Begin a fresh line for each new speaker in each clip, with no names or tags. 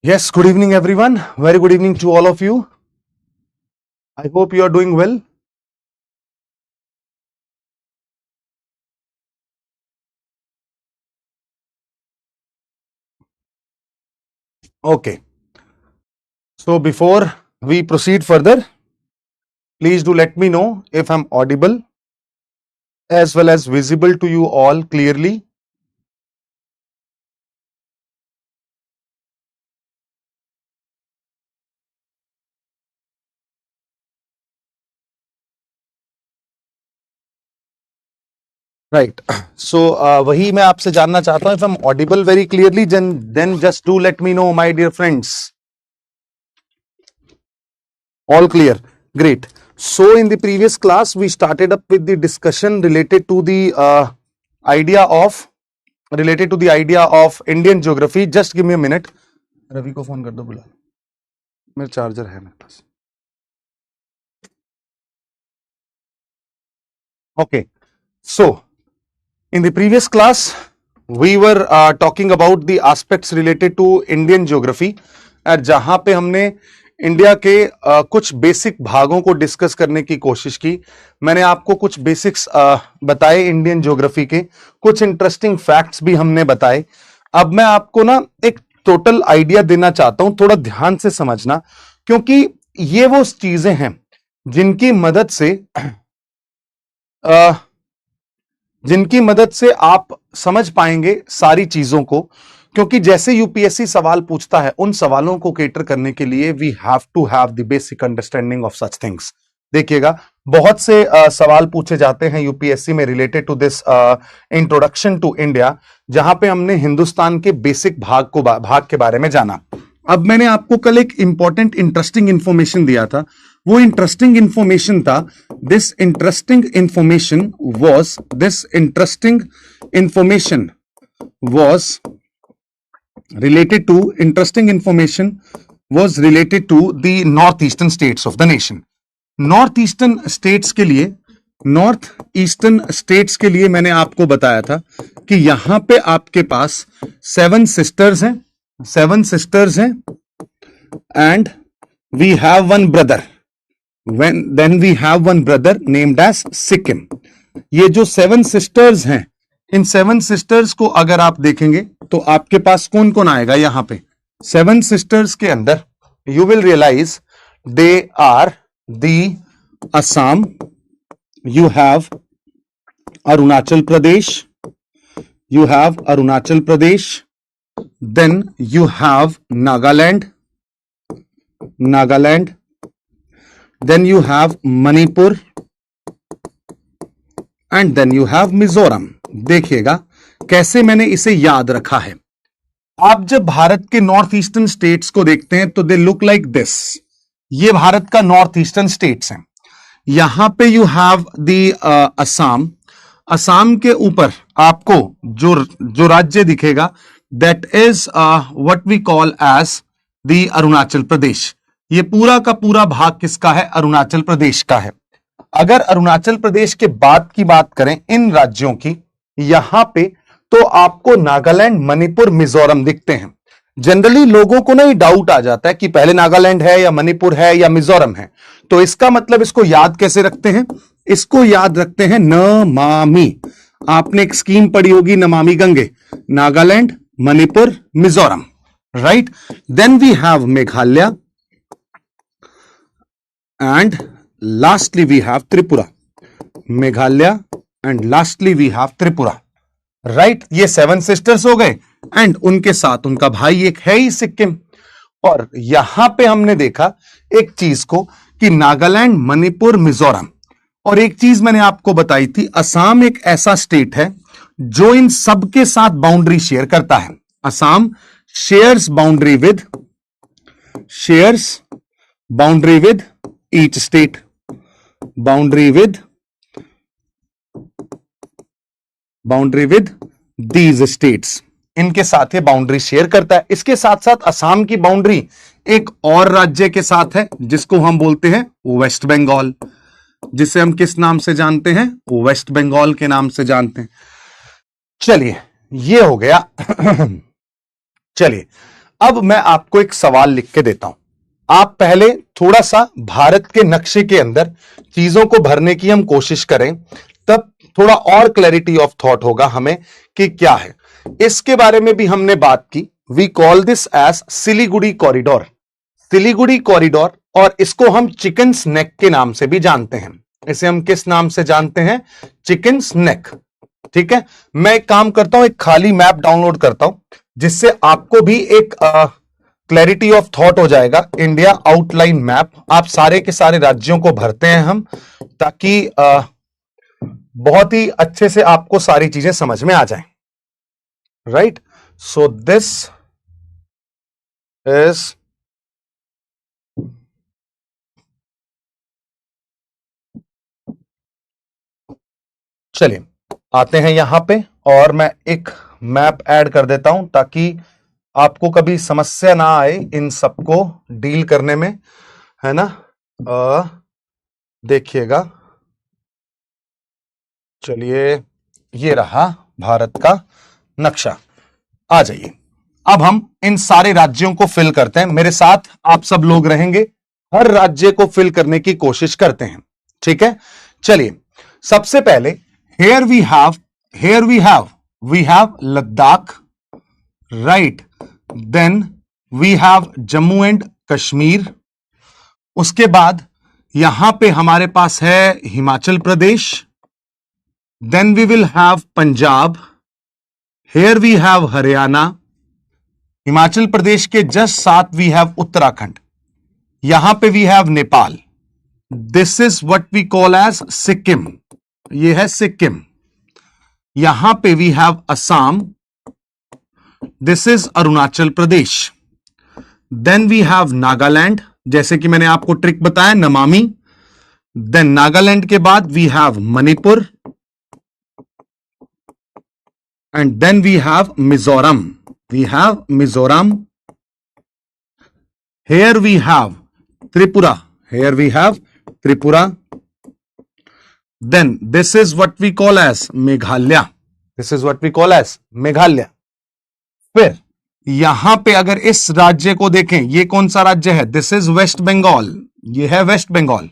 Yes, good evening everyone. Very good evening to all of you. I hope you are doing well. Okay. So before we proceed further, please do let me know if I'm audible as well as visible to you all clearly. Right. So वही मैं आपसे जानना चाहता हूं, if I'm audible very clearly, then just do let me know, my dear friends. All clear. Great. So in the previous class, we started up with the discussion related to the idea of Indian geography. Just give me a minute. Ravi को phone कर दो, बुला, मेरा charger है मेरे पास. Okay. So in the previous class, we were talking about the aspects related to Indian geography. जहां पे हमने इंडिया के कुछ बेसिक भागों को डिस्कस करने की कोशिश की. मैंने आपको कुछ बेसिक्स बताए इंडियन ज्योग्राफी के, कुछ इंटरेस्टिंग फैक्ट्स भी हमने बताए. अब मैं आपको ना एक टोटल आइडिया देना चाहता हूं, थोड़ा ध्यान से समझना, क्योंकि ये वो चीजें हैं जिनकी मदद से आप समझ पाएंगे सारी चीजों को. क्योंकि जैसे यूपीएससी सवाल पूछता है, उन सवालों को केटर करने के लिए we have to have the basic understanding of such things. देखिएगा, बहुत से सवाल पूछे जाते हैं यूपीएससी में related to this introduction to India, जहां पे हमने हिंदुस्तान के बेसिक भाग के बारे में जाना. अब मैंने आपको कल एक इंपॉर्टेंट इंटरेस्टिंग इंफॉर्मेशन दिया था. वो इंटरेस्टिंग इंफॉर्मेशन था, this interesting information was related to the northeastern states of the nation. North eastern states के लिए मैंने आपको बताया था कि यहां पे आपके पास 7 सिस्टर्स हैं and we have one brother. then we have one brother named as Sikkim. ये जो 7 सिस्टर्स हैं, इन 7 सिस्टर्स को अगर आप देखेंगे तो आपके पास कौन कौन आएगा. यहां पे 7 सिस्टर्स के अंदर you will realise they are the Assam, you have Arunachal Pradesh, then you have Nagaland, then you have Manipur and then you have Mizoram. देखिएगा कैसे मैंने इसे याद रखा है. आप जब भारत के नॉर्थ ईस्टर्न स्टेट्स को देखते हैं तो दे लुक लाइक दिस. ये भारत का नॉर्थ ईस्टर्न स्टेट्स हैं. यहां पे यू हैव दी असम के ऊपर आपको जो राज्य दिखेगा, that is what we call as the Arunachal Pradesh. ये पूरा का पूरा भाग किसका है? अरुणाचल प्रदेश का है. अगर अरुणाचल प्रदेश के बाद की बात करें इन राज्यों की, यहां पे तो आपको नागालैंड, मणिपुर, मिजोरम दिखते हैं. जनरली लोगों को ना ये डाउट आ जाता है कि पहले नागालैंड है या मणिपुर है या मिजोरम है. तो इसका मतलब इसको याद कैसे रखते हैं? इसको याद रखते हैं नमामि. आपने एक स्कीम पढ़ी होगी, Namami Gange. Nagaland, Manipur, Mizoram, right. Then we have Meghalaya and lastly we have Tripura. Meghalaya and lastly we have Tripura, right. ये 7 सिस्टर्स हो गए एंड उनके साथ उनका भाई एक है ही सिक्किम. और यहां पे हमने देखा एक चीज को कि नागालैंड, मणिपुर, मिजोरम, और एक चीज मैंने आपको बताई थी, असम एक ऐसा स्टेट है जो इन सब के साथ बाउंड्री शेयर करता है. Assam shares boundary with each state, boundary with these states. इनके साथ ये बाउंड्री शेयर करता है. इसके साथ साथ असम की बाउंड्री एक और राज्य के साथ है जिसको हम बोलते हैं वेस्ट बंगाल, जिसे हम किस नाम से जानते हैं? वेस्ट बंगाल के नाम से जानते हैं. चलिए, ये हो गया. चलिए अब मैं आपको एक सवाल लिख के देता हूं, आप पहले थोड़ा सा भारत के नक्शे के अंदर चीजों को भरने की हम कोशिश करें, तब थोड़ा और क्लैरिटी ऑफ थॉट होगा हमें कि क्या है। इसके बारे में भी हमने बात की। We call this as Siliguri corridor, Siliguri corridor, और इसको हम चिकन्स नेक के नाम से भी जानते हैं। इसे हम किस नाम से जानते हैं? चिकन्स नेक। ठीक है, मैं एक काम करता हूं, एक खाली मैप डाउनलोड करता हूं जिससे आपको भी एक क्लैरिटी ऑफ थॉट हो जाएगा। इंडिया आउटलाइन मैप, आप सारे के सारे राज्यों को भरते हैं हम, ताकि बहुत ही अच्छे से आपको सारी चीजें समझ में आ जाएं। राइट, सो दिस इज चलिए आते हैं यहां पे, और मैं एक मैप ऐड कर देता हूं ताकि आपको कभी समस्या ना आए इन सबको डील करने में, है ना। देखिएगा, चलिए ये रहा भारत का नक्शा। आ जाइए, अब हम इन सारे राज्यों को फिल करते हैं। मेरे साथ आप सब लोग रहेंगे, हर राज्य को फिल करने की कोशिश करते हैं। ठीक है, चलिए सबसे पहले here we have Ladakh, right? Then we have Jammu and Kashmir. उसके बाद यहां पे हमारे पास है Himachal Pradesh. Then we will have Punjab. Here we have Haryana. Himachal Pradesh के जस्ट साथ we have उत्तराखंड। यहां पे we have Nepal. This is what we call as Sikkim, ये है सिक्किम। यहां पे we have Assam, this is Arunachal Pradesh. Then we have Nagaland, जैसे कि मैंने आपको ट्रिक बताया नमामि। देन नागालैंड के बाद we have Manipur, and then we have Mizoram, here we have Tripura, Then this is what we call as Meghalaya. फिर यहां पे अगर इस राज्य को देखें, ये कौन सा राज्य है? दिस इज वेस्ट बंगाल, ये है West Bengal.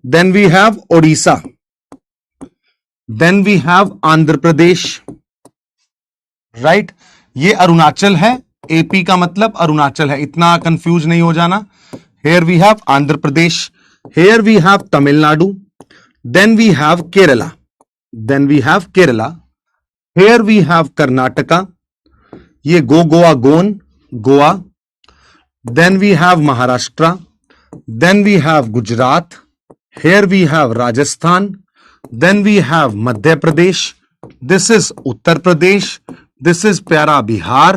Then we have Odisha, then we have Andhra Pradesh. Right, ये अरुणाचल है, एपी का मतलब अरुणाचल है, इतना कंफ्यूज नहीं हो जाना। Here we have Andhra Pradesh, here we have Tamil Nadu. Then we have Kerala. Here we have Karnataka. ये Goa. Then we have Maharashtra. Then we have Gujarat. Here we have Rajasthan. Then we have Madhya Pradesh. This is Uttar Pradesh. This is प्यारा Bihar.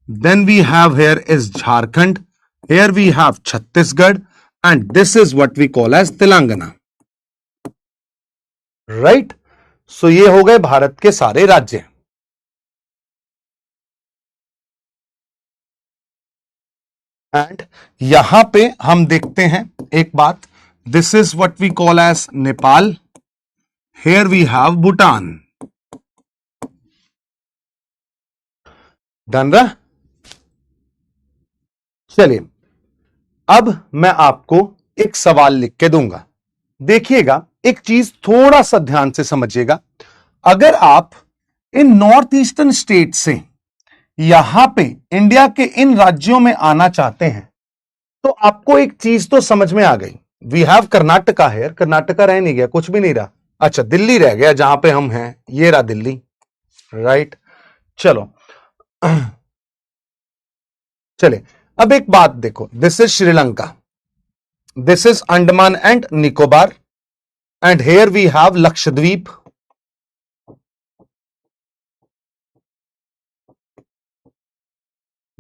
Then we have here is Jharkhand. Here we have Chhattisgarh. And this is what we call as Telangana. Right, so ये हो गए भारत के सारे राज्य। And यहां पे हम देखते हैं एक बात, this is what we call as Nepal, here we have Bhutan. Done रहा? चलिए अब मैं आपको एक सवाल लिख के दूंगा, देखिएगा, एक चीज थोड़ा सा ध्यान से समझिएगा। अगर आप इन नॉर्थ ईस्टर्न स्टेट से यहां पे इंडिया के इन राज्यों में आना चाहते हैं, तो आपको एक चीज तो समझ में आ गई। वी हैव कर्नाटका है, कर्नाटका रह नहीं गया, कुछ भी नहीं रहा। अच्छा, दिल्ली रह गया जहां पे हम हैं, ये रहा दिल्ली। राइट, चलो चले, अब एक बात देखो, this is Sri Lanka, this is Andaman and Nicobar, and here we have Lakshadweep.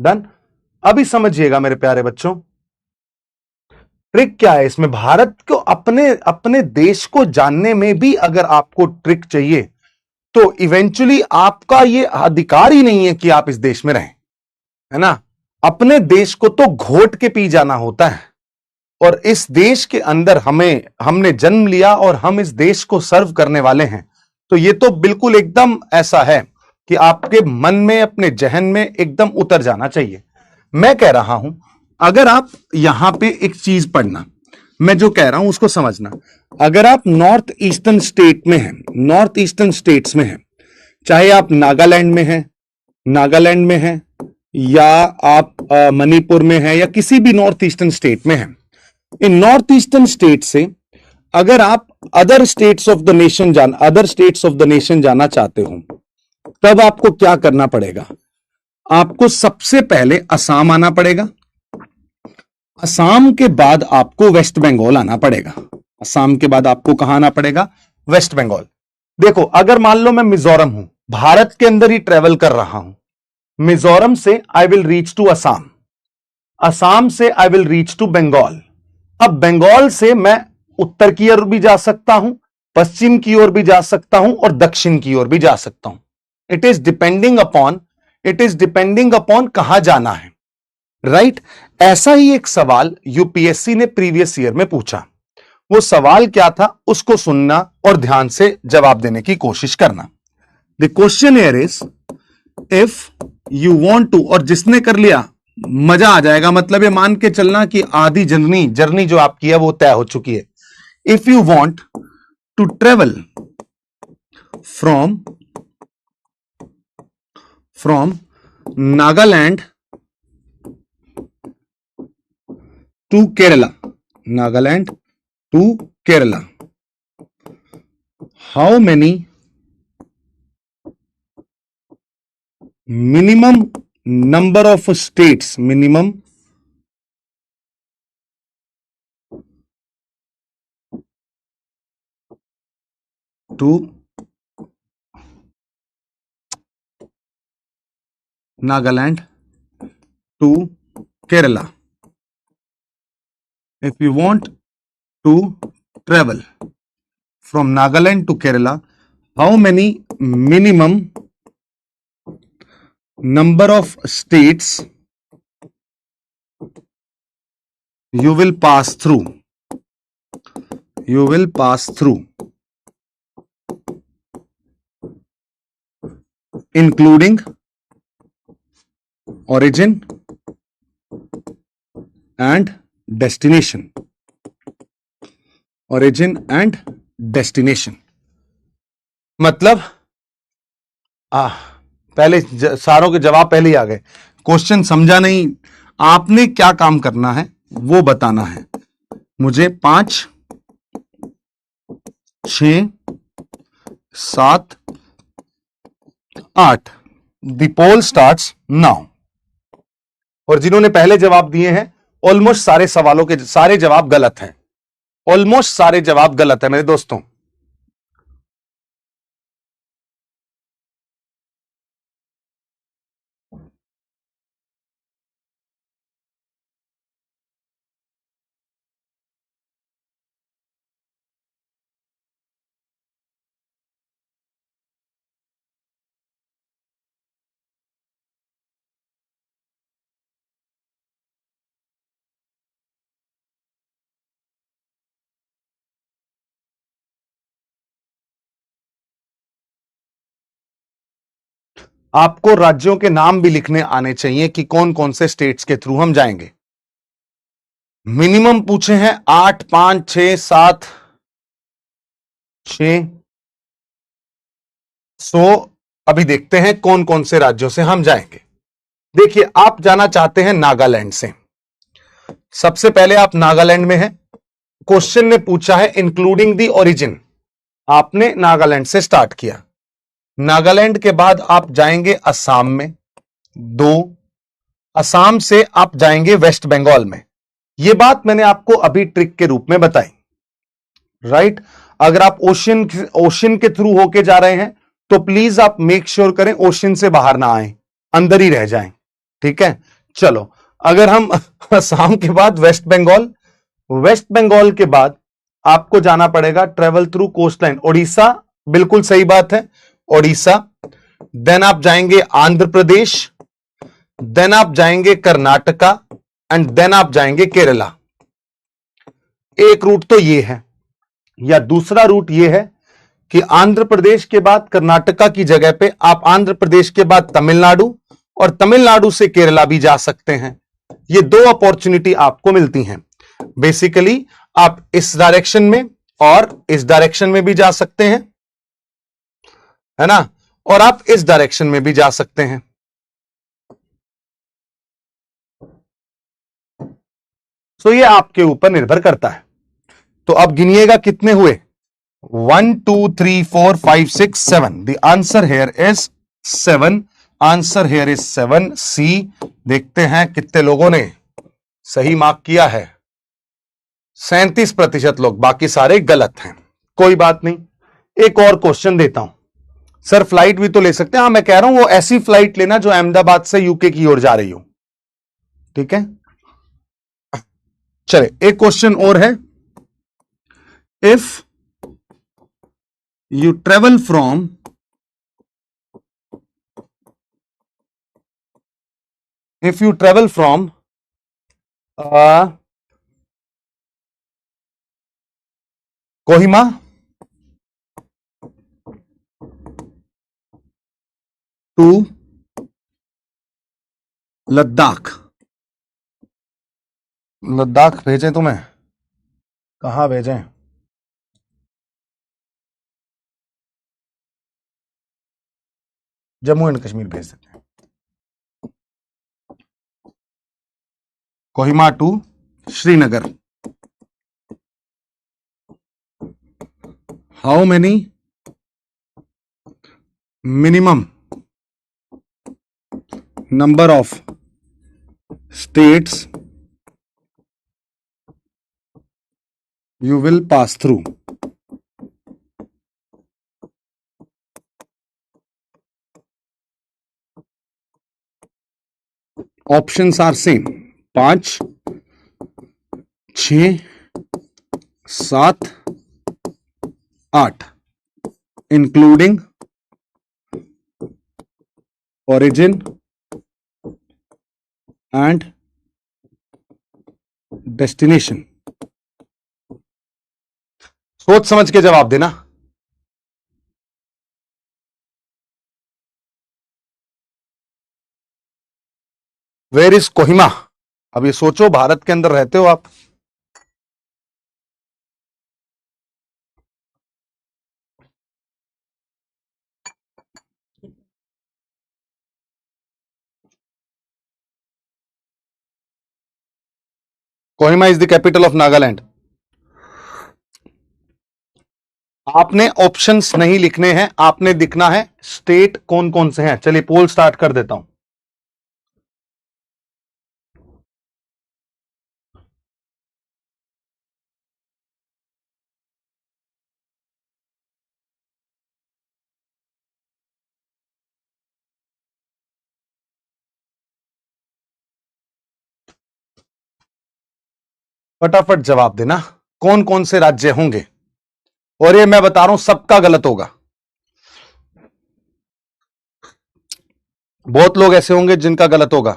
Done? अभी समझिएगा मेरे प्यारे बच्चों, ट्रिक क्या है इसमें। भारत को अपने देश को जानने में भी अगर आपको ट्रिक चाहिए, तो इवेंचुअली आपका ये अधिकार ही नहीं है कि आप इस देश में रहें, है ना। अपने देश को तो घोट के पी जाना होता है, और इस देश के अंदर हमने जन्म लिया और हम इस देश को सर्व करने वाले हैं। तो ये तो बिल्कुल एकदम ऐसा है कि आपके मन में, अपने जहन में एकदम उतर जाना चाहिए। मैं कह रहा हूं, अगर आप यहां पे एक चीज पढ़ना, मैं जो कह रहा हूं उसको समझना। अगर आप नॉर्थ ईस्टर्न स्टेट में हैं, नॉर्थ ईस्टर्न स्टेट्स में हैं, चाहे आप नागालैंड में हैं, नागालैंड में हैं, या आप मणिपुर में हैं, या किसी भी नॉर्थ ईस्टर्न स्टेट में हैं, इन नॉर्थ ईस्टर्न स्टेट से अगर आप other states of the nation जाना चाहते हो, तब आपको क्या करना पड़ेगा? आपको सबसे पहले असम आना पड़ेगा, असम के बाद आपको वेस्ट बंगाल आना पड़ेगा। असम के बाद आपको कहां आना पड़ेगा? वेस्ट बंगाल। देखो, अगर मान लो मैं मिजोरम हूं, भारत के अंदर ही ट्रेवल कर रहा हूं, मिजोरम से I will reach to Assam, Assam से I will reach to Bengal. अब बंगाल से मैं उत्तर की ओर भी जा सकता हूं, पश्चिम की ओर भी जा सकता हूं, और दक्षिण की ओर भी जा सकता हूं। इट इज डिपेंडिंग अपॉन कहां जाना है, राइट? ऐसा ही एक सवाल यूपीएससी ने प्रीवियस ईयर में पूछा। वो सवाल क्या था उसको सुनना और ध्यान से जवाब देने की कोशिश करना। The question here is, if you want to, और जिसने कर लिया मजा आ जाएगा, मतलब ये मान के चलना कि आधी जर्नी जो आपकी है वो तय हो चुकी है। If you want to travel from Nagaland to Kerala, Nagaland to Kerala, how many minimum number of states, minimum to Nagaland to Kerala. If you want to travel from Nagaland to Kerala, how many minimum number of states you will pass through, including origin and destination, मतलब पहले सारों के जवाब पहले ही आ गए, question समझा नहीं। आपने क्या काम करना है वो बताना है मुझे। 5, 6, 7, 8, द पोल स्टार्ट्स नाउ। और जिन्होंने पहले जवाब दिए हैं, ऑलमोस्ट सारे सवालों के सारे जवाब गलत हैं, ऑलमोस्ट सारे जवाब गलत है मेरे दोस्तों। आपको राज्यों के नाम भी लिखने आने चाहिए कि कौन कौन से स्टेट्स के थ्रू हम जाएंगे। मिनिमम पूछे हैं 8, 5, 6, 7, 6। अभी देखते हैं कौन कौन से राज्यों से हम जाएंगे। देखिए, आप जाना चाहते हैं नागालैंड से। सबसे पहले आप नागालैंड में हैं। क्वेश्चन ने पूछा है इंक्लूडिंग द ओरिजिन, आपने नागालैंड से स्टार्ट किया। नागालैंड के बाद आप जाएंगे असम में 2, असम से आप जाएंगे वेस्ट बंगाल में। यह बात मैंने आपको अभी ट्रिक के रूप में बताई, राइट? अगर आप ओशन के थ्रू होके जा रहे हैं तो प्लीज आप मेक श्योर करें ओशन से बाहर ना आए, अंदर ही रह जाएं, ठीक है? चलो, अगर हम असम के बाद वेस्ट बंगाल के बाद आपको जाना पड़ेगा travel through coast line Odisha, बिल्कुल सही बात है, ओडिशा। देन आप जाएंगे आंध्र प्रदेश, देन आप जाएंगे कर्नाटका, एंड देन आप जाएंगे केरला। एक रूट तो ये है, या दूसरा रूट ये है कि आंध्र प्रदेश के बाद कर्नाटका की जगह पे आप आंध्र प्रदेश के बाद तमिलनाडु, और तमिलनाडु से केरला भी जा सकते हैं। ये दो अपॉर्चुनिटी आपको मिलती हैं। बेसिकली आप इस डायरेक्शन में और इस डायरेक्शन में भी जा सकते हैं, है ना, और आप इस डायरेक्शन में भी जा सकते हैं। तो ये आपके ऊपर निर्भर करता है। तो अब गिनिएगा कितने हुए, 1 2 3 4 5 6 7। The answer here is 7। Answer here is 7 सी। देखते हैं कितने लोगों ने सही मार्क किया है। 37% लोग, बाकी सारे गलत हैं। कोई बात नहीं, एक और क्वेश्चन देता हूं। सर फ्लाइट भी तो ले सकते हैं। हाँ, मैं कह रहा हूं वो ऐसी फ्लाइट लेना जो अहमदाबाद से यूके की ओर जा रही हो। ठीक है, चले एक क्वेश्चन और है। If you travel from Kohima to Ladakh, Ladakh भेजें तुम्हें, कहां भेजें? जम्मू एंड कश्मीर भेज सकते हैं। Kohima to Srinagar, how many minimum number of states you will pass through? Options are same, 5 6 7 8, including origin and destination. सोच समझ के जवाब देना। Where is Kohima? अब ये सोचो, भारत के अंदर रहते हो आप। Kohima is the capital of Nagaland. आपने ऑप्शंस नहीं लिखने हैं, आपने दिखना है स्टेट कौन कौन से हैं। चलिए पोल स्टार्ट कर देता हूं। फटाफट जवाब देना, कौन कौन से राज्य होंगे। और ये मैं बता रहा हूं सबका गलत होगा। बहुत लोग ऐसे होंगे जिनका गलत होगा।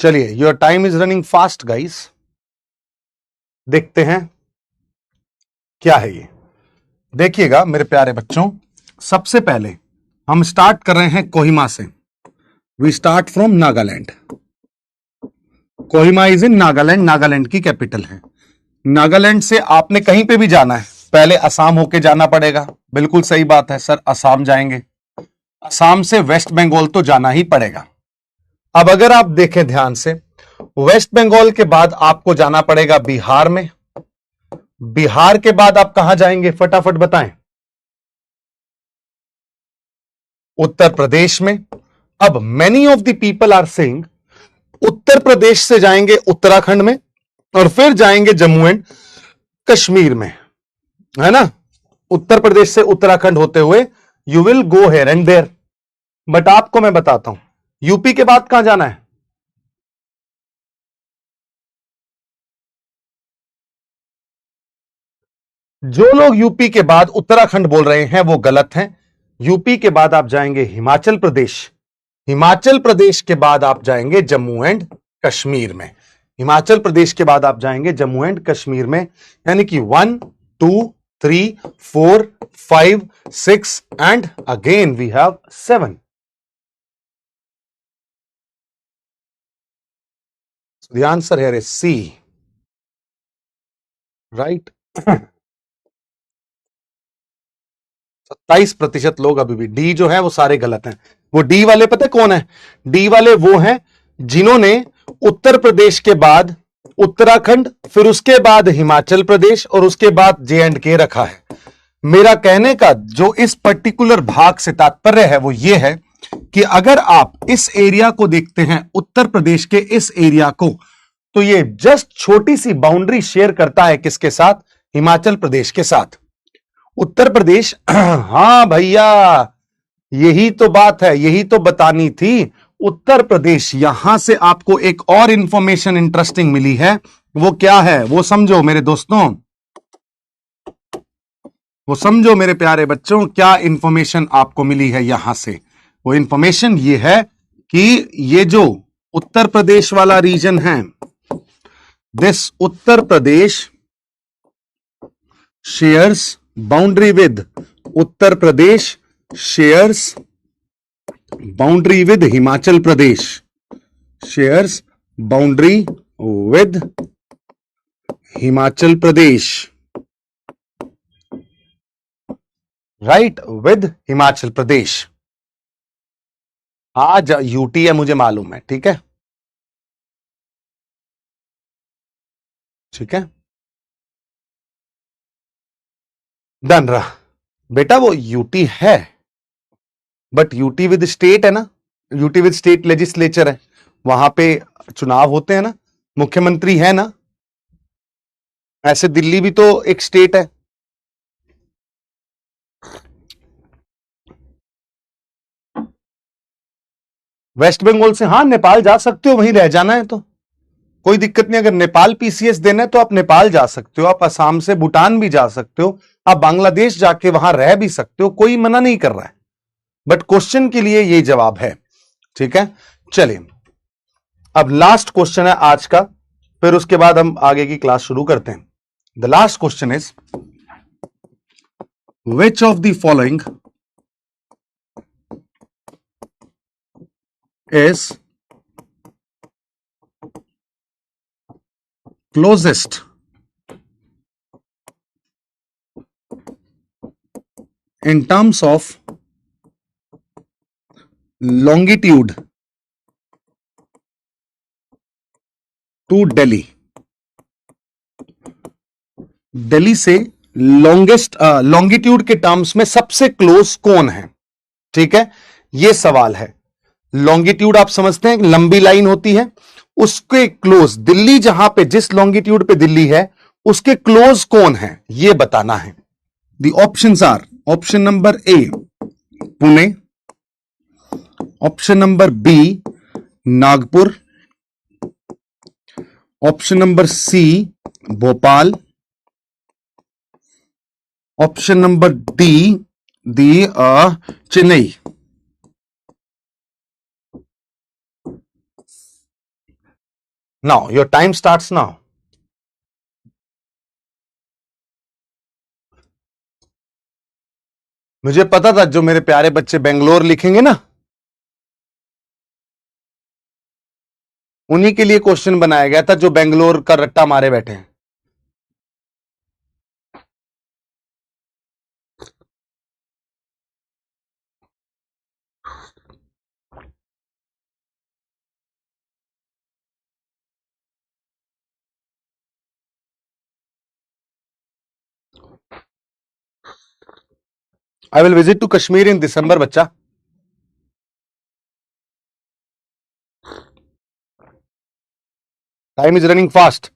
चलिए, your time is running fast guys. देखते हैं क्या है ये। देखिएगा मेरे प्यारे बच्चों, सबसे पहले हम स्टार्ट कर रहे हैं कोहिमा से। We start from Nagaland. Kohima is in Nagaland, Nagaland की कैपिटल है। नागालैंड से आपने कहीं पे भी जाना है, पहले असम होके जाना पड़ेगा। बिल्कुल सही बात है सर, असम जाएंगे। असम से वेस्ट बंगाल तो जाना ही पड़ेगा। अब अगर आप देखें ध्यान से, वेस्ट बंगाल के बाद आपको जाना पड़ेगा बिहार में। बिहार के बाद आप कहां जाएंगे, फटाफट बताएं। उत्तर प्रदेश में। अब many of the people are saying Uttar Pradesh से जाएंगे उत्तराखंड में और फिर जाएंगे जम्मू एंड कश्मीर में, है ना। उत्तर प्रदेश से उत्तराखंड होते हुए you will go here and there. But आपको मैं बताता हूं, यूपी के बाद कहां जाना है। जो लोग यूपी के बाद उत्तराखंड बोल रहे हैं वो गलत हैं। यूपी के बाद आप जाएंगे हिमाचल प्रदेश। हिमाचल प्रदेश के बाद आप जाएंगे जम्मू एंड कश्मीर में। हिमाचल प्रदेश के बाद आप जाएंगे जम्मू एंड कश्मीर में, यानी कि 1 2 3 4 5 6 and again we have 7. So the answer here is C. Right? 27% लोग अभी भी, डी जो है वो सारे गलत हैं. वो डी वाले पता कौन है? डी वाले वो हैं जिन्होंने उत्तर प्रदेश के बाद उत्तराखंड, फिर उसके बाद हिमाचल प्रदेश और उसके बाद J&K रखा है. मेरा कहने का जो इस पर्टिकुलर भाग से तात्पर्य है वो ये है कि अगर आप इस एरिया को देखते हैं, उत्तर प्रदेश के इस एरिया को, तो ये जस्ट छोटी सी बाउंड्री शेयर करता है किसके साथ? हिमाचल प्रदेश के साथ. उत्तर प्रदेश हां भैया, यही तो बात है, यही तो बतानी थी. उत्तर प्रदेश, यहां से आपको एक और इंफॉर्मेशन इंटरेस्टिंग मिली है. वो क्या है वो समझो मेरे दोस्तों, वो समझो मेरे प्यारे बच्चों, क्या इंफॉर्मेशन आपको मिली है यहां से. वो इंफॉर्मेशन ये है कि ये जो उत्तर प्रदेश वाला रीजन है, this Uttar Pradesh shares boundary with, Uttar Pradesh shares boundary with Himachal Pradesh, shares boundary with Himachal Pradesh, right, with Himachal Pradesh. आज यूटी है मुझे मालूम है, ठीक है, ठीक है, डन रहा बेटा. वो यूटी है, बट यूटी विद स्टेट है ना, यूटी विद स्टेट लेजिस्लेचर है, वहां पे चुनाव होते हैं ना, मुख्यमंत्री है ना. ऐसे दिल्ली भी तो एक स्टेट है. वेस्ट बंगाल से हां नेपाल जा सकते हो, वहीं रह जाना है तो कोई दिक्कत नहीं. अगर नेपाल पीसीएस देना है तो आप नेपाल जा सकते हो, आप असम से भूटान भी जा सकते हो, आप बांग्लादेश जाके वहां रह भी सकते हो, कोई मना नहीं कर रहा है. बट क्वेश्चन के लिए ये जवाब है, ठीक है. चलिए अब लास्ट क्वेश्चन है आज का, फिर उसके बाद हम आगे की क्लास शुरू करते हैं. The last question is, which of the following is closest in terms of longitude to Delhi. Delhi से लॉन्गेस्ट लॉन्गिट्यूड के टर्म्स में सबसे क्लोज कौन है, ठीक है, यह सवाल है. लॉन्गिट्यूड आप समझते हैं, लंबी लाइन होती है, उसके क्लोज दिल्ली, जहां पे जिस लॉन्गिट्यूड पे दिल्ली है उसके क्लोज कौन है यह बताना है. The options are, option number A Pune, option number B Nagpur, option number C Bhopal, option number D the Chennai. Now your time starts now. मुझे पता था जो मेरे प्यारे बच्चे बेंगलोर लिखेंगे ना, उन्हीं के लिए क्वेश्चन बनाया गया था जो बेंगलोर का रट्टा मारे बैठे हैं. I will visit to Kashmir in December, बच्चा. Time is running fast.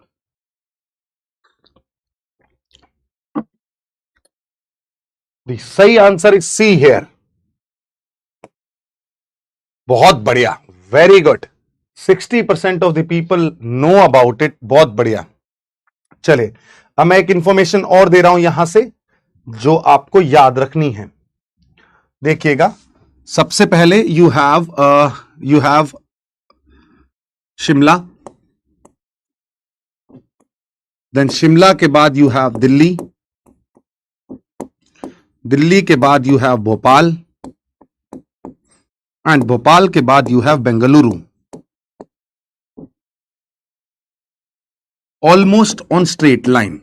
The सही आंसर इज सी here. बहुत बढ़िया, very good. 60% of the people know about it. बहुत बढ़िया. चले अब मैं एक इंफॉर्मेशन और दे रहा हूं यहां से जो आपको याद रखनी है. देखिएगा, सबसे पहले you have Shimla, then Shimla के बाद यू हैव दिल्ली, दिल्ली के बाद you have Bhopal, and Bhopal के बाद you have Bengaluru. Almost on straight line,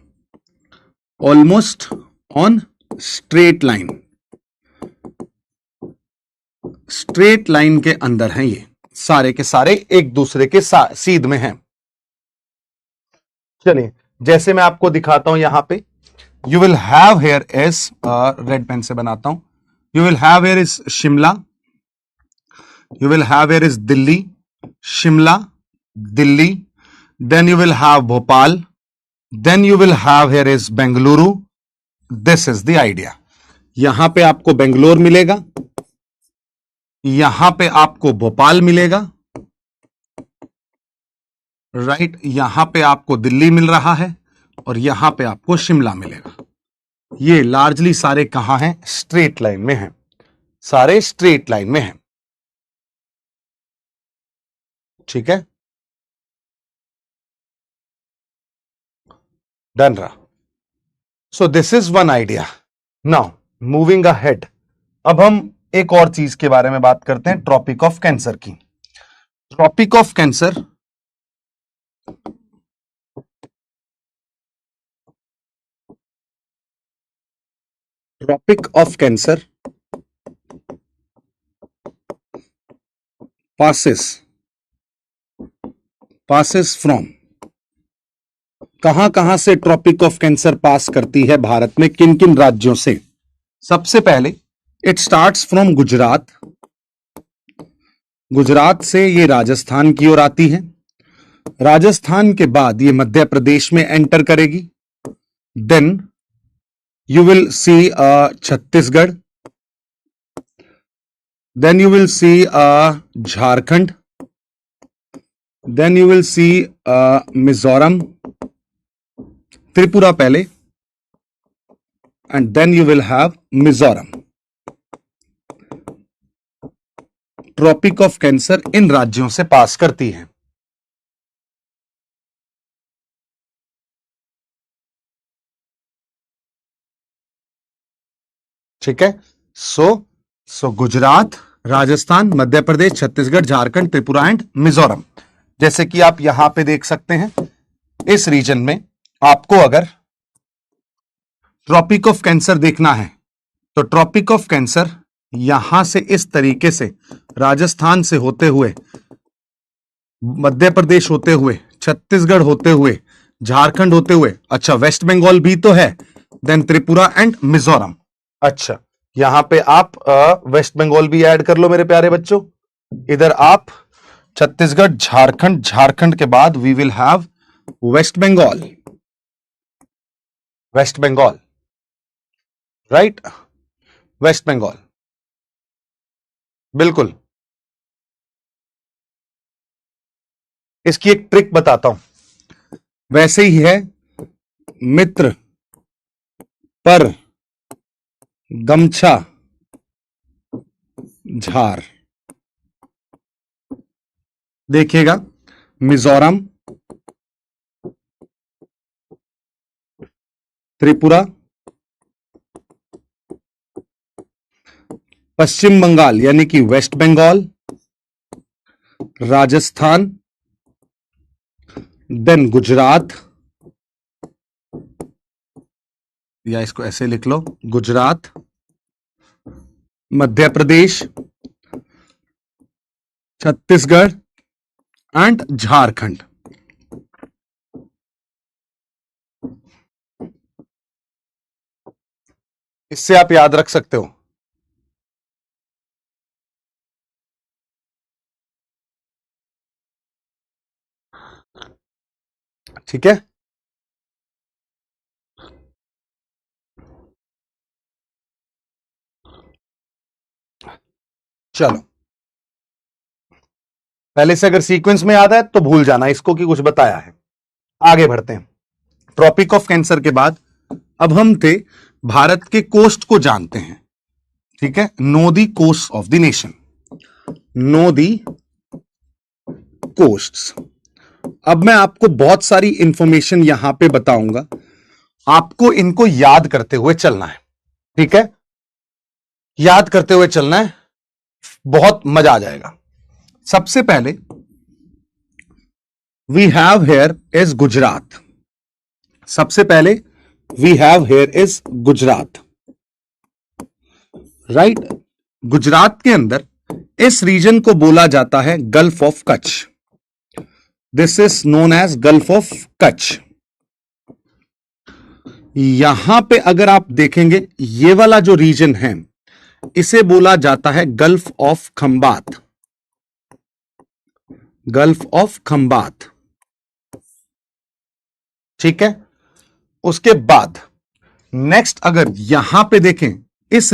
almost on straight line, straight line के अंदर हैं ये सारे के सारे, एक दूसरे के सीध में हैं। चलिए जैसे मैं आपको दिखाता हूं यहां पे, you will have here is, red pen से बनाता हूं, you will have here is Shimla, you will have here is Delhi, Shimla, Delhi, then you will have Bhopal, then you will have here is Bengaluru. This is the idea. यहां पे आपको बेंगलोर मिलेगा, यहां पे आपको भोपाल मिलेगा, राइट, यहां पे आपको दिल्ली मिल रहा है और यहां पे आपको शिमला मिलेगा। ये लार्जली सारे कहां हैं? स्ट्रेट लाइन में हैं, सारे स्ट्रेट लाइन में हैं। ठीक है, डन रहा। So this is one idea. Now moving ahead, अब हम एक और चीज के बारे में बात करते हैं, ट्रॉपिक ऑफ कैंसर की। Tropic of cancer tropic of cancer passes from, कहां कहां से ट्रॉपिक ऑफ कैंसर पास करती है भारत में, किन किन राज्यों से? सबसे पहले it starts from Gujarat, Gujarat से ये राजस्थान की ओर आती है, राजस्थान के बाद ये मध्य प्रदेश में एंटर करेगी, then you will see Chhattisgarh, then you will see Jharkhand, then you will see Mizoram, Tripura पहले, and then you will have Mizoram. Tropic of cancer इन राज्यों से पास करती है। ठीक है, सो गुजरात, राजस्थान, मध्य प्रदेश, छत्तीसगढ़, झारखंड, त्रिपुरा एंड मिजोरम। जैसे कि आप यहां पे देख सकते हैं, इस रीजन में आपको अगर ट्रॉपिक ऑफ कैंसर देखना है तो ट्रॉपिक ऑफ कैंसर यहां से इस तरीके से राजस्थान से होते हुए, मध्य प्रदेश होते हुए, छत्तीसगढ़ होते हुए, झारखंड होते हुए, अच्छा वेस्ट बंगाल भी तो है, देन त्रिपुरा एंड मिजोरम। अच्छा यहां पे आप वेस्ट बंगाल भी ऐड कर लो मेरे प्यारे बच्चों। इधर आप छत्तीसगढ़, झारखंड, झारखंड के बाद we will have West Bengal, West Bengal, right, West Bengal, बिल्कुल। इसकी एक ट्रिक बताता हूं, वैसे ही है, मित्र पर गमछा झार। देखिएगा, मिजोरम, त्रिपुरा, पश्चिम बंगाल यानी कि वेस्ट बंगाल, राजस्थान, देन गुजरात, या इसको ऐसे लिख लो, गुजरात, मध्य प्रदेश, छत्तीसगढ़ एंड झारखंड। इससे आप याद रख सकते हो। ठीक है, चलो पहले से अगर सीक्वेंस में याद है तो भूल जाना इसको कि कुछ बताया है। आगे बढ़ते हैं। ट्रॉपिक ऑफ कैंसर के बाद अब हम थे भारत के कोस्ट को जानते हैं। ठीक है, know the coast of the nation, know the coasts. अब मैं आपको बहुत सारी इंफॉर्मेशन यहां पे बताऊंगा, आपको इनको याद करते हुए चलना है, ठीक है? याद करते हुए चलना है, बहुत मजा आ जाएगा। सबसे पहले we have here is Gujarat. सबसे पहले we have here is Gujarat, right? Gujarat के अंदर इस रीजन को बोला जाता है Gulf of Kutch. This is known as Gulf of Kutch. यहां पे अगर आप देखेंगे ये वाला जो रीजन है इसे बोला जाता है Gulf of Khambhat. Gulf of Khambhat, ठीक है? उसके बाद नेक्स्ट अगर यहां पे देखें इस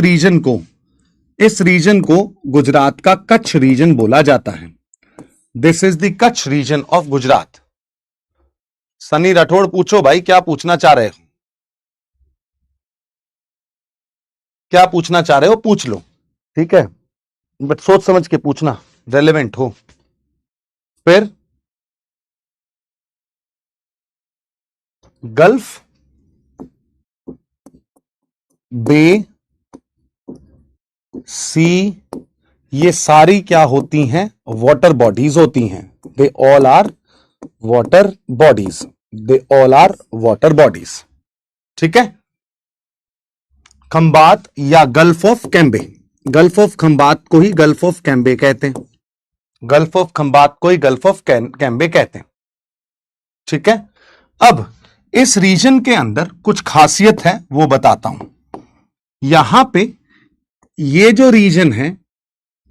रीजन को गुजरात का कच्छ रीजन बोला जाता है। This is the Kutch region of Gujarat. Sunny Rathore पूछो भाई, क्या पूछना चाह रहे हो? क्या पूछना चाह रहे हो पूछ लो, ठीक है? बट सोच समझ के पूछना, रेलेवेंट हो। फिर गल्फ, बे, सी, ये सारी क्या होती हैं? वाटर बॉडीज होती हैं। They all are water bodies. They all are water bodies, ठीक है? खंबात या Gulf of Cambay, Gulf of Khambhat को ही गल्फ ऑफ कैम्बे कहते हैं। गल्फ ऑफ खंबात को ही गल्फ ऑफ कैम्बे कहते हैं, ठीक है? अब इस रीजन के अंदर कुछ खासियत है वो बताता हूं। यहां पे ये जो रीजन है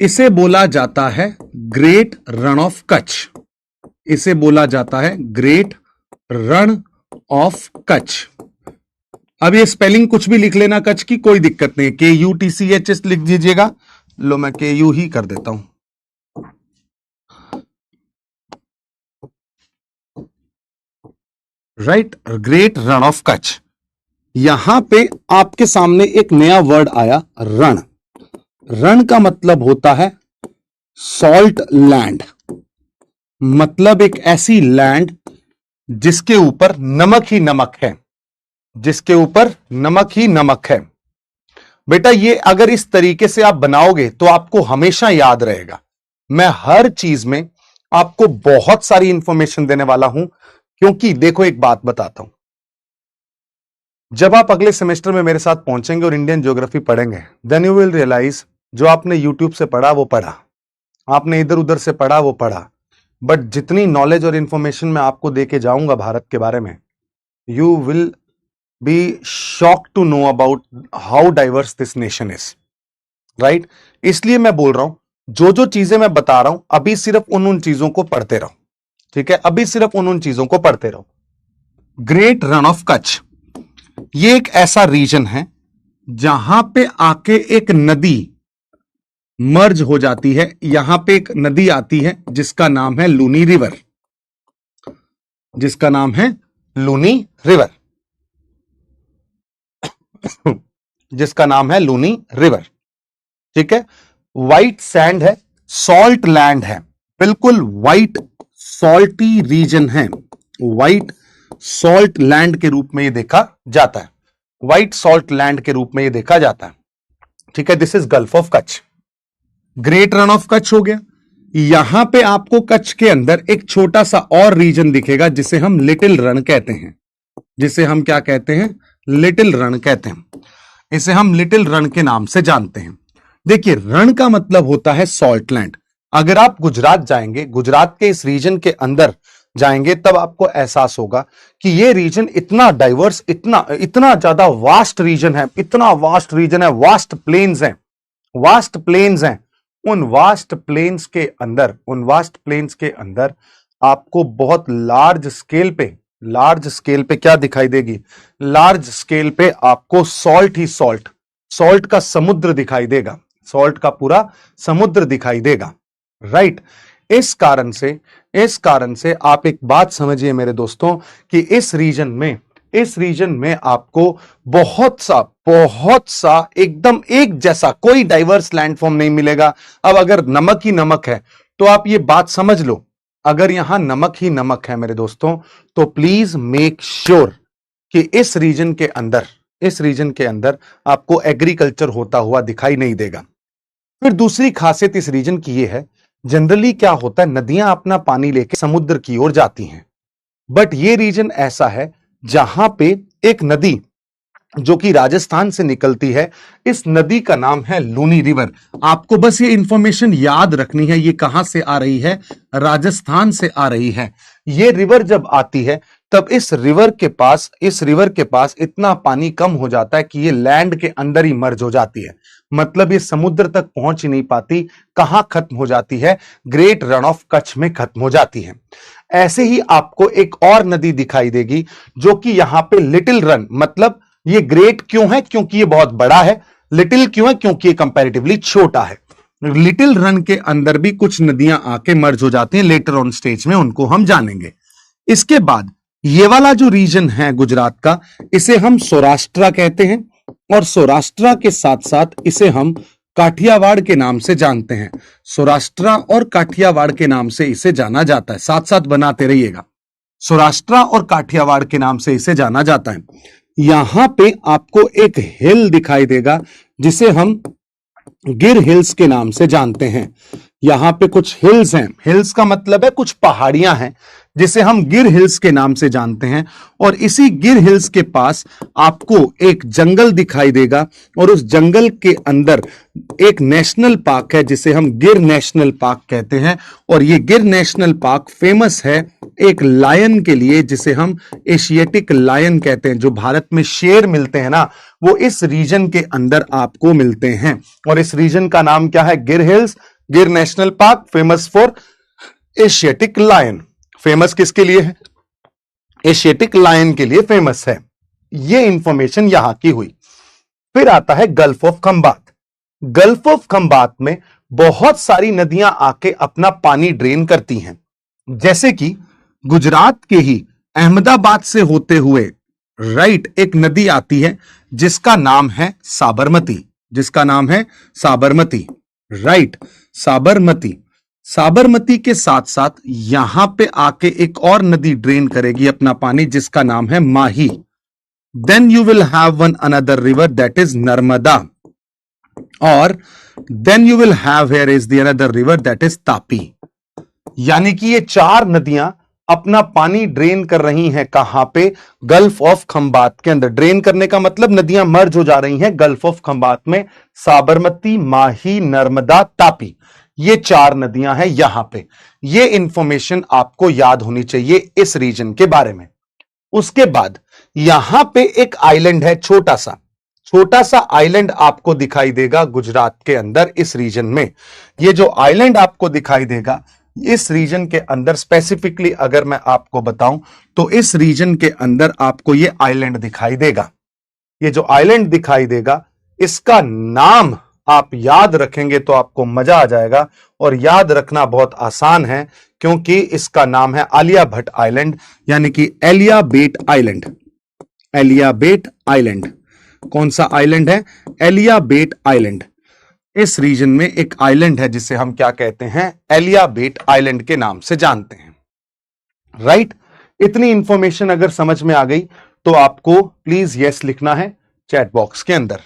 इसे बोला जाता है ग्रेट रण ऑफ कच्छ। इसे बोला जाता है ग्रेट रण ऑफ कच्छ। अब ये स्पेलिंग कुछ भी लिख लेना कच्छ की, कोई दिक्कत नहीं। KUTCH लिख दीजिएगा। लो मैं KU ही कर देता हूं। Right, great Rann of Kutch. यहां पे आपके सामने एक नया वर्ड आया, रण। रण का मतलब होता है सॉल्ट लैंड, मतलब एक ऐसी लैंड जिसके ऊपर नमक ही नमक है, जिसके ऊपर नमक ही नमक है। बेटा ये अगर इस तरीके से आप बनाओगे तो आपको हमेशा याद रहेगा। मैं हर चीज में आपको बहुत सारी इंफॉर्मेशन देने वाला हूं, क्योंकि देखो एक बात बताता हूं, जब आप अगले सेमेस्टर में मेरे साथ पहुंचेंगे और इंडियन ज्योग्राफी पढ़ेंगे, देन यू विल रियलाइज जो आपने यूट्यूब से पढ़ा वो पढ़ा, आपने इधर उधर से पढ़ा वो पढ़ा, बट जितनी नॉलेज और इंफॉर्मेशन मैं आपको देके जाऊंगा भारत के बारे में, you will be shock to know about how diverse this nation is, right? इसलिए मैं बोल रहा हूं जो जो चीजें मैं बता रहा हूं अभी सिर्फ उन चीजों को पढ़ते रहो, ठीक है? अभी सिर्फ उन चीजों को पढ़ते रहो। ग्रेट रण ऑफ कच्छ ये एक ऐसा रीजन है जहां पे आके एक नदी मर्ज हो जाती है। यहां पे एक नदी आती है जिसका नाम है लूनी रिवर, जिसका नाम है लूनी रिवर, जिसका नाम है लूनी रिवर, ठीक है? व्हाइट सैंड है, सॉल्ट लैंड है, बिल्कुल व्हाइट सॉल्टी रीजन है। व्हाइट सॉल्ट लैंड के रूप में ये देखा जाता है, व्हाइट सॉल्ट लैंड के रूप में ये देखा जाता है, ठीक है? This is gulf of Kutch. Great run of Kutch हो गया। यहां पे आपको कच्छ के अंदर एक छोटा सा और रीजन दिखेगा जिसे हम लिटिल रन कहते हैं, जिसे हम क्या कहते हैं? लिटिल रन कहते हैं। इसे हम लिटिल रन के नाम से जानते हैं। देखिए रण का मतलब होता है सॉल्ट लैंड। अगर आप गुजरात जाएंगे, गुजरात के इस रीजन के अंदर जाएंगे, तब आपको एहसास होगा कि ये रीजन इतना डाइवर्स, इतना ज्यादा वास्ट रीजन है, इतना वास्ट रीजन है, वास्ट प्लेन्स हैं, वास्ट प्लेन्स हैं। उन वास्ट प्लेन्स के अंदर आपको बहुत लार्ज स्केल पे क्या दिखाई देगी? लार्ज स्केल पे आपको सॉल्ट ही सॉल्ट का समुद्र दिखाई देगा, सॉल्ट का पूरा समुद्र दिखाई देगा, राइट? इस कारण से आप एक बात समझिए मेरे दोस्तों कि इस रीजन में आपको बहुत सा एकदम एक जैसा कोई डाइवर्स लैंडफॉर्म नहीं मिलेगा। अब अगर नमक ही नमक है तो आप ये बात समझ लो अगर यहां नमक ही नमक है मेरे दोस्तों, तो प्लीज मेक श्योर कि इस रीजन के अंदर आपको एग्रीकल्चर होता हुआ दिखाई नहीं देगा। फिर दूसरी खासियत इस रीजन की यह है, जनरली क्या होता है, नदियां अपना पानी लेके समुद्र की ओर जाती हैं, बट ये रीजन ऐसा है जहां पे एक नदी जो कि राजस्थान से निकलती है, इस नदी का नाम है लूनी रिवर। आपको बस ये इंफॉर्मेशन याद रखनी है, ये कहां से आ रही है, राजस्थान से आ रही है। ये रिवर जब आती है तब इस रिवर के पास इतना पानी कम हो जाता है कि ये लैंड के अंदर ही मर्ज हो जाती है, मतलब ये समुद्र तक पहुंच ही नहीं पाती। कहां खत्म हो जाती है, ग्रेट रन ऑफ कच्छ में खत्म हो जाती है। ऐसे ही आपको एक और नदी दिखाई देगी जो कि यहां पे लिटिल रन, मतलब ये ग्रेट क्यों है, क्योंकि ये बहुत बड़ा है। लिटिल क्यों है, क्योंकि ये कंपैरेटिवली छोटा है। लिटिल रन के अंदर भी कुछ नदियां आके मर्ज हो जाती हैं, लेटर ऑन स्टेज में उनको हम जानेंगे। इसके बाद ये वाला जो रीजन है गुजरात का, इसे हम सौराष्ट्र कहते हैं, और सौराष्ट्र के साथ साथ इसे हम काठियावाड़ के नाम से जानते हैं। सौराष्ट्र और काठियावाड़ के नाम से इसे जाना जाता है, साथ साथ बनाते रहिएगा। सौराष्ट्र और काठियावाड़ के नाम से इसे जाना जाता है। यहां पे आपको एक हिल दिखाई देगा जिसे हम गिर हिल्स के नाम से जानते हैं। यहां पे कुछ हिल्स हैं, हिल्स का मतलब है कुछ पहाड़ियां हैं, जिसे हम गिर हिल्स के नाम से जानते हैं। और इसी गिर हिल्स के पास आपको एक जंगल दिखाई देगा, और उस जंगल के अंदर एक नेशनल पार्क है जिसे हम गिर नेशनल पार्क कहते हैं। और ये गिर नेशनल पार्क फेमस है एक लायन के लिए, जिसे हम एशियाटिक लायन कहते हैं। जो भारत में शेर मिलते हैं ना, वो इस रीजन के अंदर आपको मिलते हैं। और इस रीजन का नाम क्या है, Gir hills, Gir national park, famous for Asiatic lion. Famous किसके लिए है, एशियाटिक लायन के लिए फेमस है। ये इंफॉर्मेशन यहां की हुई। फिर आता है Gulf of Khambhat. Gulf of Khambhat में बहुत सारी नदियां आके अपना पानी ड्रेन करती हैं, जैसे कि गुजरात के ही अहमदाबाद से होते हुए राइट एक नदी आती है जिसका नाम है साबरमती, जिसका नाम है साबरमती, राइट साबरमती। साबरमती के साथ साथ यहां पे आके एक और नदी ड्रेन करेगी अपना पानी जिसका नाम है Mahi. Then you will have one another river that is Narmada, और then you will have here is the another river that is Tapi. यानी कि ये चार नदियां अपना पानी ड्रेन कर रही हैं, कहां पे, गल्फ ऑफ खंबात के अंदर। ड्रेन करने का मतलब नदियां मर्ज हो जा रही हैं गल्फ ऑफ खंबात में। साबरमती, माही, नर्मदा, तापी, ये चार नदियां हैं यहां पे। ये इंफॉर्मेशन आपको याद होनी चाहिए इस रीजन के बारे में। उसके बाद यहां पे एक आइलैंड है, छोटा सा आइलैंड आपको दिखाई देगा गुजरात के अंदर इस रीजन में। ये जो आइलैंड आपको दिखाई देगा इस रीजन के अंदर, स्पेसिफिकली अगर मैं आपको बताऊं तो इस रीजन के अंदर आपको ये आइलैंड दिखाई देगा। ये जो आइलैंड दिखाई देगा, इसका नाम आप याद रखेंगे तो आपको मजा आ जाएगा। और याद रखना बहुत आसान है, क्योंकि इसका नाम है आलिया भट्ट आइलैंड, यानी कि एलिया बेट आइलैंड। एलिया बेट आइलैंड कौन सा आइलैंड है, एलिया बेट आइलैंड। इस रीजन में एक आइलैंड है जिसे हम क्या कहते हैं, एलिया बेट आइलैंड के नाम से जानते हैं, राइट। इतनी इंफॉर्मेशन अगर समझ में आ गई तो आपको प्लीज यस लिखना है चैट बॉक्स के अंदर।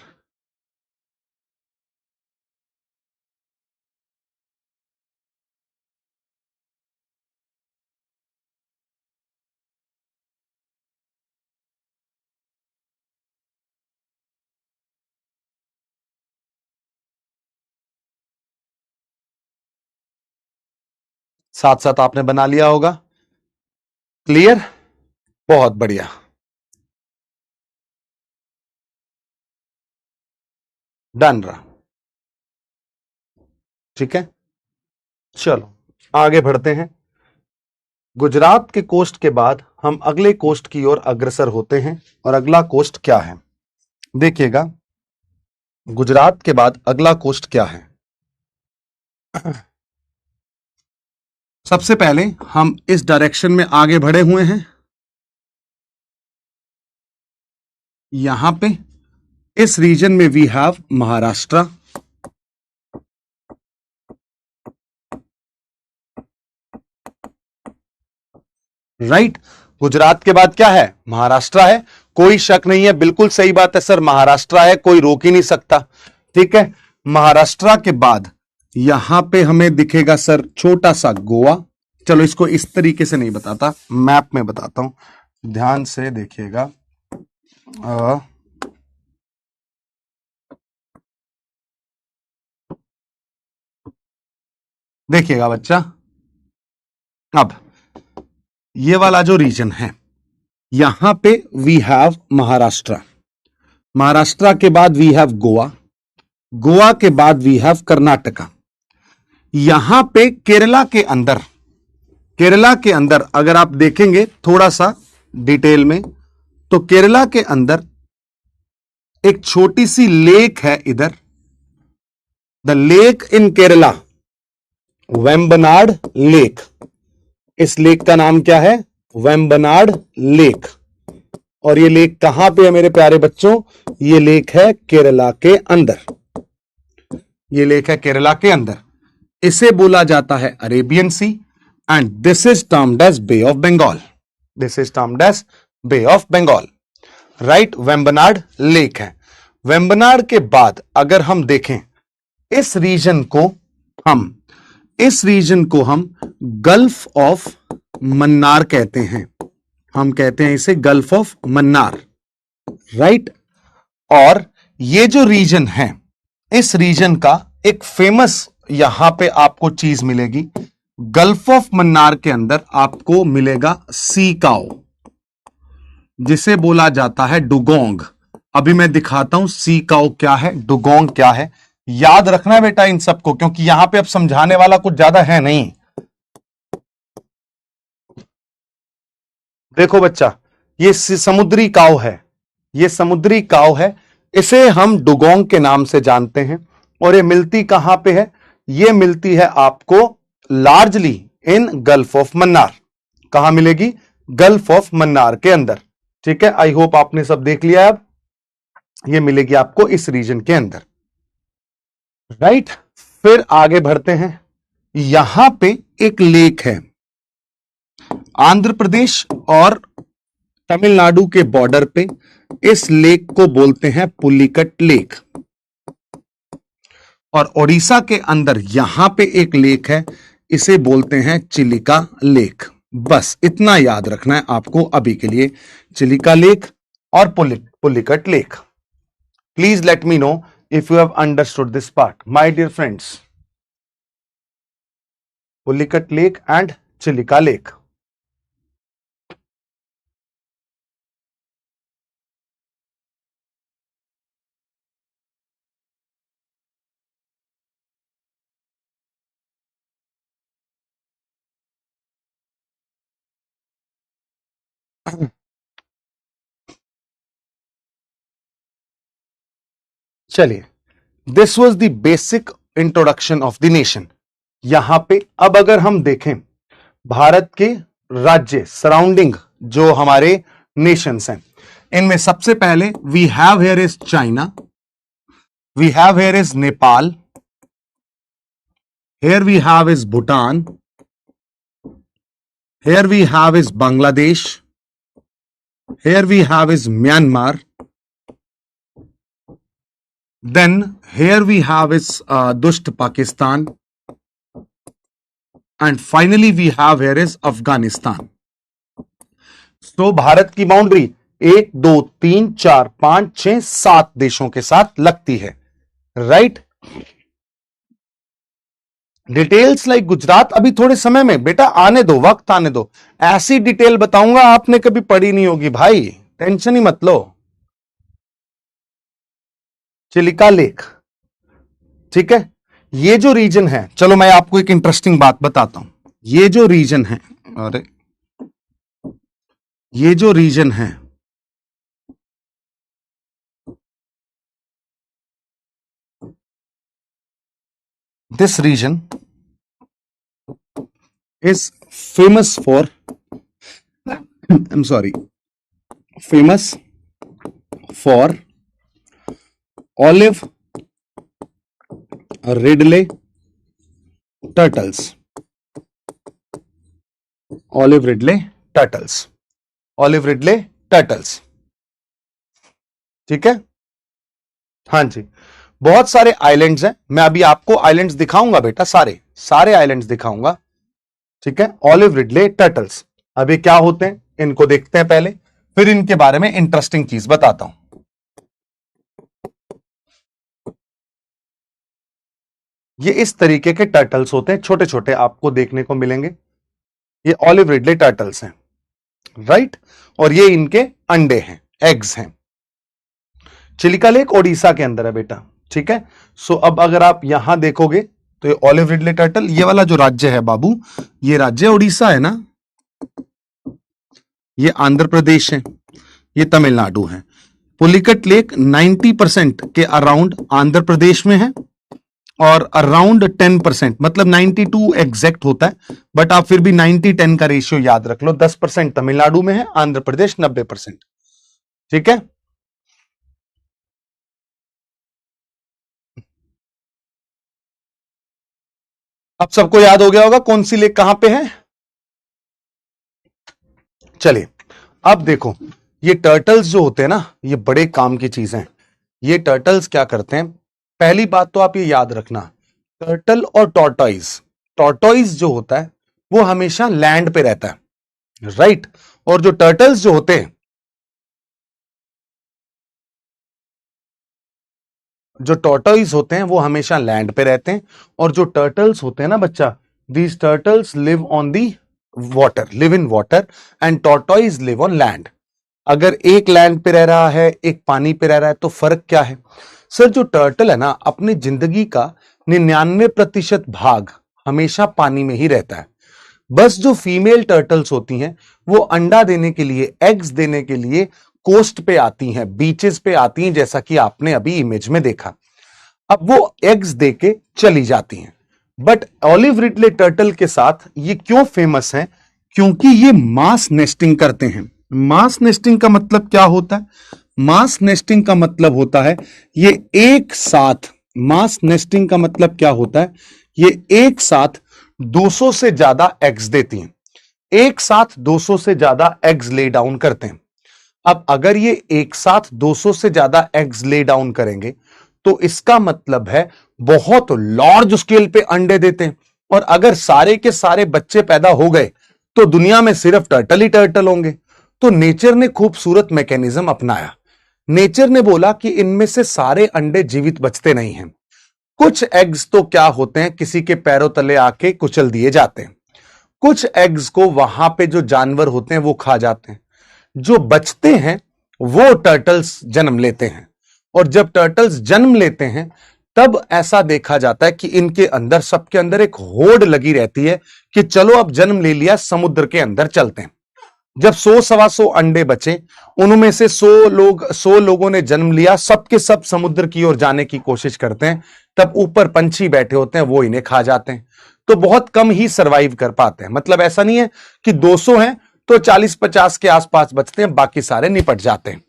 साथ साथ आपने बना लिया होगा, क्लियर, बहुत बढ़िया। डन रहा, ठीक है। चलो आगे बढ़ते हैं। गुजरात के कोस्ट के बाद हम अगले कोस्ट की ओर अग्रसर होते हैं, और अगला कोस्ट क्या है, देखिएगा। गुजरात के बाद अगला कोस्ट क्या है। सबसे पहले हम इस डायरेक्शन में आगे बढ़े हुए हैं, यहां पे इस रीजन में we have Maharashtra, right. Gujarat के बाद क्या है? महाराष्ट्र है। कोई शक नहीं है, बिल्कुल सही बात है सर, महाराष्ट्र है, कोई रोक ही नहीं सकता। ठीक है, महाराष्ट्र के बाद यहां पे हमें दिखेगा सर छोटा सा गोवा। चलो इसको इस तरीके से नहीं बताता, मैप में बताता हूं, ध्यान से देखिएगा। देखिएगा बच्चा, अब ये वाला जो रीजन है यहां पे वी हैव महाराष्ट्र, महाराष्ट्र के बाद वी हैव गोवा, गोवा के बाद वी हैव कर्नाटका। यहां पे केरला के अंदर, केरला के अंदर अगर आप देखेंगे थोड़ा सा डिटेल में, तो केरला के अंदर एक छोटी सी लेक है इधर, the lake in Kerala, Vembanad lake. इस लेक का नाम क्या है? वेम्बनाड लेक। और ये लेक कहां पे है मेरे प्यारे बच्चों? ये लेक है केरला के अंदर, ये लेक है केरला के अंदर। इसे बोला जाता है Arabian Sea, and this is termed as Bay of Bengal, this is termed as Bay of Bengal. Right, Vembanad lake है। वेम्बनाड के बाद अगर हम देखें इस रीजन को, हम गल्फ ऑफ मन्नार कहते हैं, हम कहते हैं इसे गल्फ ऑफ मन्नार। राइट, और ये जो रीजन है, इस रीजन का एक फेमस यहां पे आपको चीज मिलेगी, गल्फ ऑफ मन्नार के अंदर आपको मिलेगा सी काओ, जिसे बोला जाता है डुगोंग। अभी मैं दिखाता हूं सी काओ क्या है, डुगोंग क्या है। याद रखना है बेटा इन सबको, क्योंकि यहां पे अब समझाने वाला कुछ ज्यादा है नहीं। देखो बच्चा, ये समुद्री काव है, ये समुद्री काव है, इसे हम डुगोंग के नाम से जानते हैं। और ये मिलती कहां पे है? ये मिलती है आपको largely in gulf of Mannar. कहां मिलेगी? गल्फ ऑफ मन्नार के अंदर। ठीक है, आई होप आपने सब देख लिया। अब ये मिलेगी आपको इस रीजन के अंदर। राइट, फिर आगे बढ़ते हैं। यहां पे एक लेक है, आंध्र प्रदेश और तमिलनाडु के बॉर्डर पे, इस लेक को बोलते हैं पुलिकट लेक। और ओडिशा के अंदर यहां पे एक लेक है, इसे बोलते हैं चिलिका लेक। बस इतना याद रखना है आपको अभी के लिए, चिलिका लेक और Pulicat lake. Please let me know if you have understood this part, my dear friends. Pulicat Lake and Chilika Lake. चलिए, this was the basic introduction of the nation. यहां पे अब अगर हम देखें भारत के राज्य सराउंडिंग जो हमारे नेशंस हैं, इनमें सबसे पहले we have here is China, we have here is Nepal, here we have is Bhutan, here we have is Bangladesh, here we have is Myanmar, then here we have is Dusht Pakistan, and finally we have here is Afghanistan. So Bharat की boundary 1 2 3 4 5 6 7 देशों के साथ लगती है। Right, details like Gujarat अभी थोड़े समय में, बेटा आने दो, वक्त आने दो, ऐसी डिटेल बताऊंगा आपने कभी पढ़ी नहीं होगी भाई, टेंशन ही मत लो। चिलिका लेक, ठीक है, ये जो रीजन है, चलो मैं आपको एक इंटरेस्टिंग बात बताता हूं। ये जो रीजन है, अरे ये जो रीजन है, this region is famous for, I am sorry, famous for olive ridley turtles, olive ridley turtles, olive ridley turtles. ठीक है, हाँ जी, बहुत सारे आइलैंड्स हैं, मैं अभी आपको आइलैंड्स दिखाऊंगा बेटा, सारे सारे आइलैंड्स दिखाऊंगा। ठीक है, ऑलिव रिडले टर्टल्स। अभी क्या होते हैं इनको देखते हैं पहले, फिर इनके बारे में इंटरेस्टिंग चीज बताता हूं। ये इस तरीके के टर्टल्स होते हैं, छोटे छोटे आपको देखने को मिलेंगे। ये ऑलिव रिडले टर्टल्स हैं, राइट, और ये इनके अंडे हैं, एग्स हैं। चिलिका लेक ओडिशा के अंदर है बेटा। ठीक है, सो अब अगर आप यहां देखोगे तो ये ऑलिव रिडले टर्टल, ये वाला जो राज्य है बाबू, ये राज्य ओडिशा है ना, ये आंध्र प्रदेश है, ये तमिलनाडु है। पुलिकट लेक 90% के अराउंड आंध्र प्रदेश में है और अराउंड 10%, मतलब 92 एग्जैक्ट होता है, बट आप फिर भी 90-10 का रेशियो याद रख लो। 10% तमिलनाडु में है, आंध्र प्रदेश 90%। ठीक है, अब सबको याद हो गया होगा कौन सी लेक कहां पे है। चलिए अब देखो, ये टर्टल्स जो होते हैं ना, ये बड़े काम की चीज हैं। ये टर्टल्स क्या करते हैं, पहली बात तो आप ये याद रखना, टर्टल और टॉर्टॉइज, टॉर्टॉइज जो होता है वो हमेशा लैंड पे रहता है, राइट, और जो टर्टल्स जो होते हैं, जो टॉर्टॉइज होते हैं वो हमेशा लैंड पे रहते हैं, और जो टर्टल्स होते हैं ना बच्चा, these turtles live on the water, live in water, and tortoise live on land. अगर एक लैंड पे रह रहा है, एक पानी पे रह रहा है, तो फर्क क्या है सर? जो टर्टल है ना, अपनी जिंदगी का 99% भाग हमेशा पानी में ही रहता है। बस जो फीमेल टर्टल्स होती हैं वो अंडा देने के लिए, एग्स देने के लिए कोस्ट पे आती हैं, बीचेस पे आती हैं, जैसा कि आपने अभी इमेज में देखा। अब वो एग्स देके चली जाती हैं। बट ऑलिव रिडले टर्टल के साथ ये क्यों फेमस है? क्योंकि ये मास नेस्टिंग करते हैं। मास नेस्टिंग का मतलब क्या होता है? मास नेस्टिंग का मतलब होता है ये एक साथ, मास नेस्टिंग का मतलब क्या होता है? ये एक साथ 200 से ज्यादा एग्स देती हैं, एक साथ 200 से ज्यादा एग्स ले डाउन करते हैं। अब अगर ये एक साथ 200 से ज्यादा एग्स ले डाउन करेंगे तो इसका मतलब है बहुत लार्ज स्केल पे अंडे देते हैं, और अगर सारे के सारे बच्चे पैदा हो गए तो दुनिया में सिर्फ टर्टल ही टर्टल होंगे। तो नेचर ने खूबसूरत मैकेनिज्म अपनाया। नेचर ने बोला कि इनमें से सारे अंडे जीवित बचते नहीं हैं, कुछ एग्स तो क्या होते हैं, किसी के पैरों तले आके कुचल दिए जाते हैं, कुछ एग्स को वहां पे जो जानवर होते हैं वो खा जाते हैं, जो बचते हैं वो टर्टल्स जन्म लेते हैं। और जब टर्टल्स जन्म लेते हैं तब ऐसा देखा जाता है कि इनके अंदर, सबके अंदर एक होड़ लगी रहती है कि चलो अब जन्म ले लिया, समुद्र के अंदर चलते हैं। जब 100-125 अंडे बचे, उनमें से 100 लोगों ने जन्म लिया, सबके सब समुद्र की ओर जाने की कोशिश करते हैं, तब ऊपर पंछी बैठे होते हैं, वो इन्हें खा जाते हैं। तो बहुत कम ही सरवाइव कर पाते हैं। मतलब ऐसा नहीं है कि 200 हैं तो 40-50 के आसपास बचते हैं, बाकी सारे निपट जाते हैं,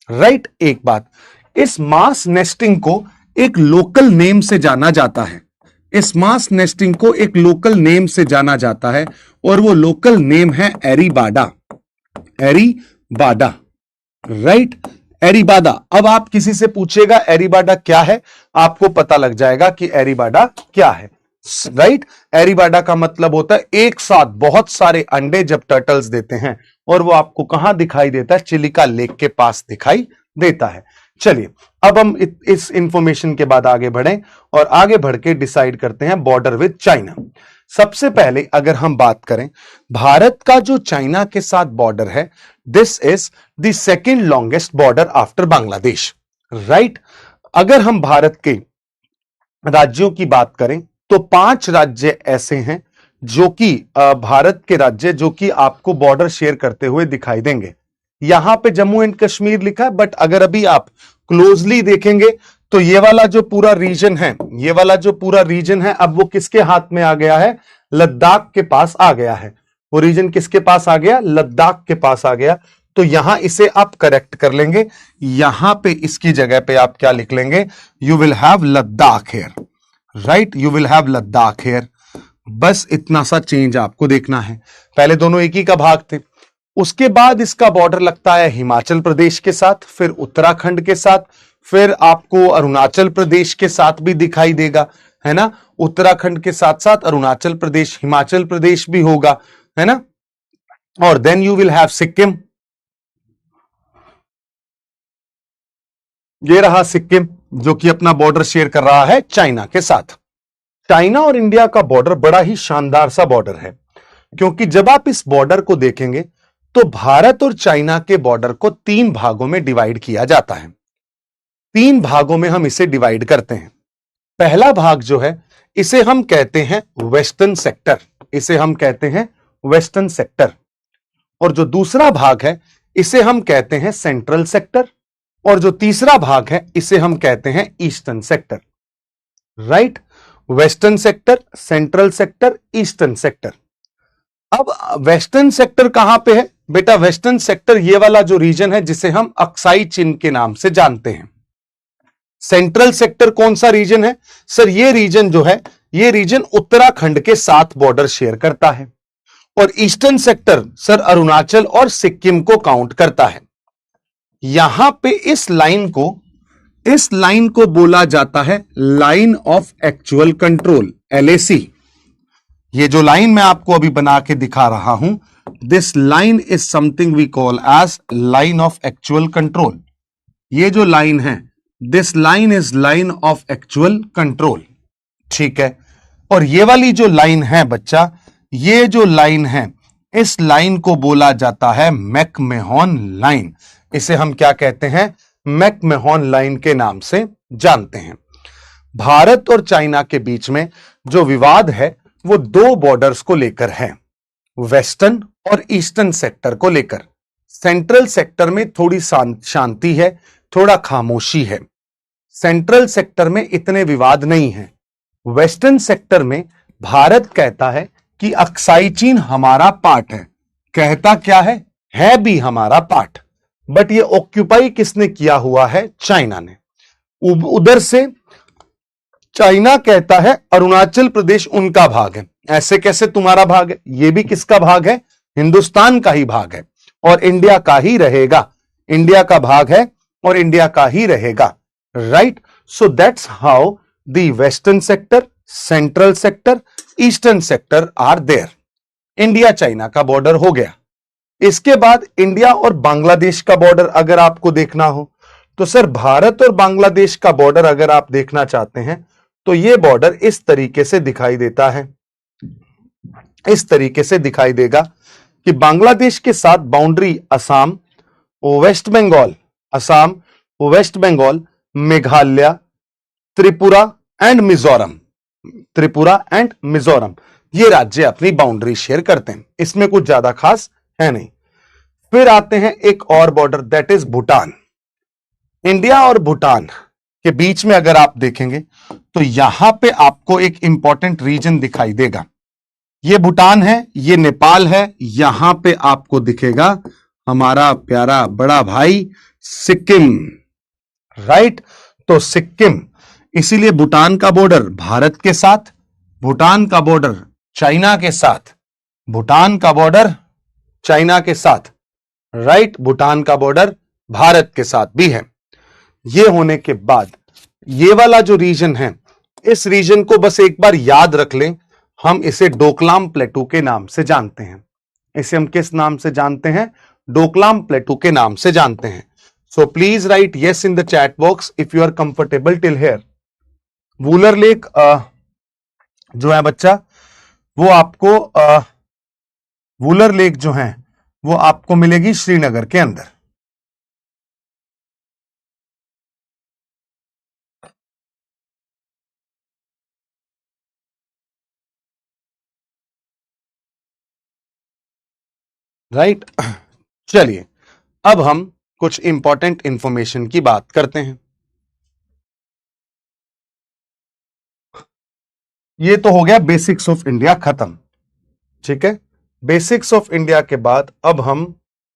राइट। एक बात, इस मास नेस्टिंग को एक लोकल नेम से जाना जाता है, इस मास नेस्टिंग को एक लोकल नेम से जाना जाता है, और वो लोकल नेम है एरीबाडा, एरीबाडा, राइट, एरीबाडा। अब आप किसी से पूछेगा एरीबाडा क्या है, आपको पता लग जाएगा कि एरीबाडा क्या है, राइट। एरीबाडा का मतलब होता है एक साथ बहुत सारे अंडे जब टर्टल्स देते हैं, और वो आपको कहां दिखाई देता है? चिलिका लेक के पास दिखाई देता है। चलिए अब हम इस इंफॉर्मेशन के बाद आगे बढ़ें, और आगे बढ़ के डिसाइड करते हैं बॉर्डर विद चाइना। सबसे पहले अगर हम बात करें भारत का जो चाइना के साथ बॉर्डर है, this is the second longest border after Bangladesh, right. अगर हम भारत के राज्यों की बात करें तो 5 राज्य ऐसे हैं जो कि भारत के राज्य जो कि आपको बॉर्डर शेयर करते हुए दिखाई देंगे। यहां पे जम्मू एंड कश्मीर लिखा है, बट अगर अभी आप क्लोजली देखेंगे तो ये वाला जो पूरा रीजन है, ये वाला जो पूरा रीजन है, अब वो किसके हाथ में आ गया है? लद्दाख के पास आ गया है। वो रीजन किसके पास आ गया? लद्दाख के पास आ गया। तो यहां इसे आप करेक्ट कर लेंगे, यहां पे इसकी जगह पे आप क्या लिख लेंगे? You will have Ladakh here, right, you will have Ladakh here. बस इतना सा चेंज आपको देखना है। पहले दोनों एक ही का भाग थे, उसके बाद इसका बॉर्डर लगता है हिमाचल प्रदेश के साथ, फिर उत्तराखंड के साथ, फिर आपको अरुणाचल प्रदेश के साथ भी दिखाई देगा, है ना। उत्तराखंड के साथ साथ अरुणाचल प्रदेश, हिमाचल प्रदेश भी होगा, है ना। और then you will have Sikkim. ये रहा सिक्किम, जो कि अपना बॉर्डर शेयर कर रहा है चाइना के साथ। चाइना और इंडिया का बॉर्डर बड़ा ही शानदार सा बॉर्डर है, क्योंकि जब आप इस बॉर्डर को देखेंगे तो भारत और चाइना के बॉर्डर को 3 भागों में डिवाइड किया जाता है। 3 भागों में हम इसे डिवाइड करते हैं। पहला भाग जो है इसे हम कहते हैं वेस्टर्न सेक्टर, इसे हम कहते हैं वेस्टर्न सेक्टर। और जो दूसरा भाग है इसे हम कहते हैं सेंट्रल सेक्टर, और जो तीसरा भाग है इसे हम कहते हैं eastern sector. Right, western sector, central sector, eastern sector. अब वेस्टर्न सेक्टर कहां पे है बेटा? वेस्टर्न सेक्टर ये वाला जो रीजन है जिसे हम अक्साई चिन के नाम से जानते हैं। सेंट्रल सेक्टर कौन सा रीजन है? सर ये रीजन जो है, ये रीजन उत्तराखंड के साथ बॉर्डर शेयर करता है। और ईस्टर्न सेक्टर सर अरुणाचल और सिक्किम को काउंट करता है। यहां पे इस लाइन को बोला जाता है line of actual control, LAC। ये जो लाइन मैं आपको अभी बना के दिखा रहा हूं, this line is something we call as line of actual control. ये जो लाइन है, this line is line of actual control, ठीक है। और ये वाली जो लाइन है बच्चा, ये जो लाइन है, इस लाइन को बोला जाता है मैकमहोन लाइन। इसे हम क्या कहते हैं? मैकमहोन लाइन के नाम से जानते हैं। भारत और चाइना के बीच में जो विवाद है वो 2 बॉर्डर्स को लेकर है, वेस्टर्न और ईस्टर्न सेक्टर को लेकर। सेंट्रल सेक्टर में थोड़ी शांति है, थोड़ा खामोशी है। सेंट्रल सेक्टर में इतने विवाद नहीं है। वेस्टर्न सेक्टर में भारत कहता है कि अक्साई चीन हमारा पार्ट है। कहता क्या है भी हमारा पार्ट, बट ये ऑक्यूपाई किसने किया हुआ है? चाइना ने। उधर से चाइना कहता है अरुणाचल प्रदेश उनका भाग है। ऐसे कैसे तुम्हारा भाग है? ये भी किसका भाग है? हिंदुस्तान का ही भाग है और इंडिया का ही रहेगा। इंडिया का भाग है और इंडिया का ही रहेगा। Right, so that's how the western sector, central sector, eastern sector are there. India China का बॉर्डर हो गया। इसके बाद इंडिया और बांग्लादेश का बॉर्डर अगर आपको देखना हो तो सर भारत और बांग्लादेश का बॉर्डर अगर आप देखना चाहते हैं तो यह बॉर्डर इस तरीके से दिखाई देता है। इस तरीके से दिखाई देगा कि बांग्लादेश के साथ boundary Assam, West Bengal, Assam, West Bengal, Meghalaya, Tripura and Mizoram, Tripura and Mizoram, ये राज्य अपनी बाउंड्री शेयर करते हैं। इसमें कुछ ज्यादा खास है नहीं। फिर आते हैं एक और border, that is Bhutan. India और भूटान के बीच में अगर आप देखेंगे तो यहां पे आपको एक इंपॉर्टेंट रीजन दिखाई देगा। ये भूटान है, ये नेपाल है, यहां पे आपको दिखेगा हमारा प्यारा बड़ा भाई सिक्किम। राइट, तो सिक्किम, इसीलिए भूटान का बॉर्डर भारत के साथ, भूटान का बॉर्डर चाइना के साथ, भूटान का बॉर्डर चाइना के साथ, राइट, भूटान का बॉर्डर भारत के साथ भी है। ये होने के बाद ये वाला जो रीजन है, इस रीजन को बस एक बार याद रख लें, हम इसे डोकलाम प्लेटू के नाम से जानते हैं। इसे हम किस नाम से जानते हैं? डोकलाम प्लेटू के नाम से जानते हैं। So please write yes in the chat box if you are comfortable till here. Wular lake जो है बच्चा, वो आपको वूलर लेक जो है वो आपको मिलेगी श्रीनगर के अंदर। राइट, चलिए अब हम कुछ इंपॉर्टेंट इंफॉर्मेशन की बात करते हैं। ये तो हो गया बेसिक्स ऑफ इंडिया खत्म, ठीक है। बेसिक्स ऑफ इंडिया के बाद अब हम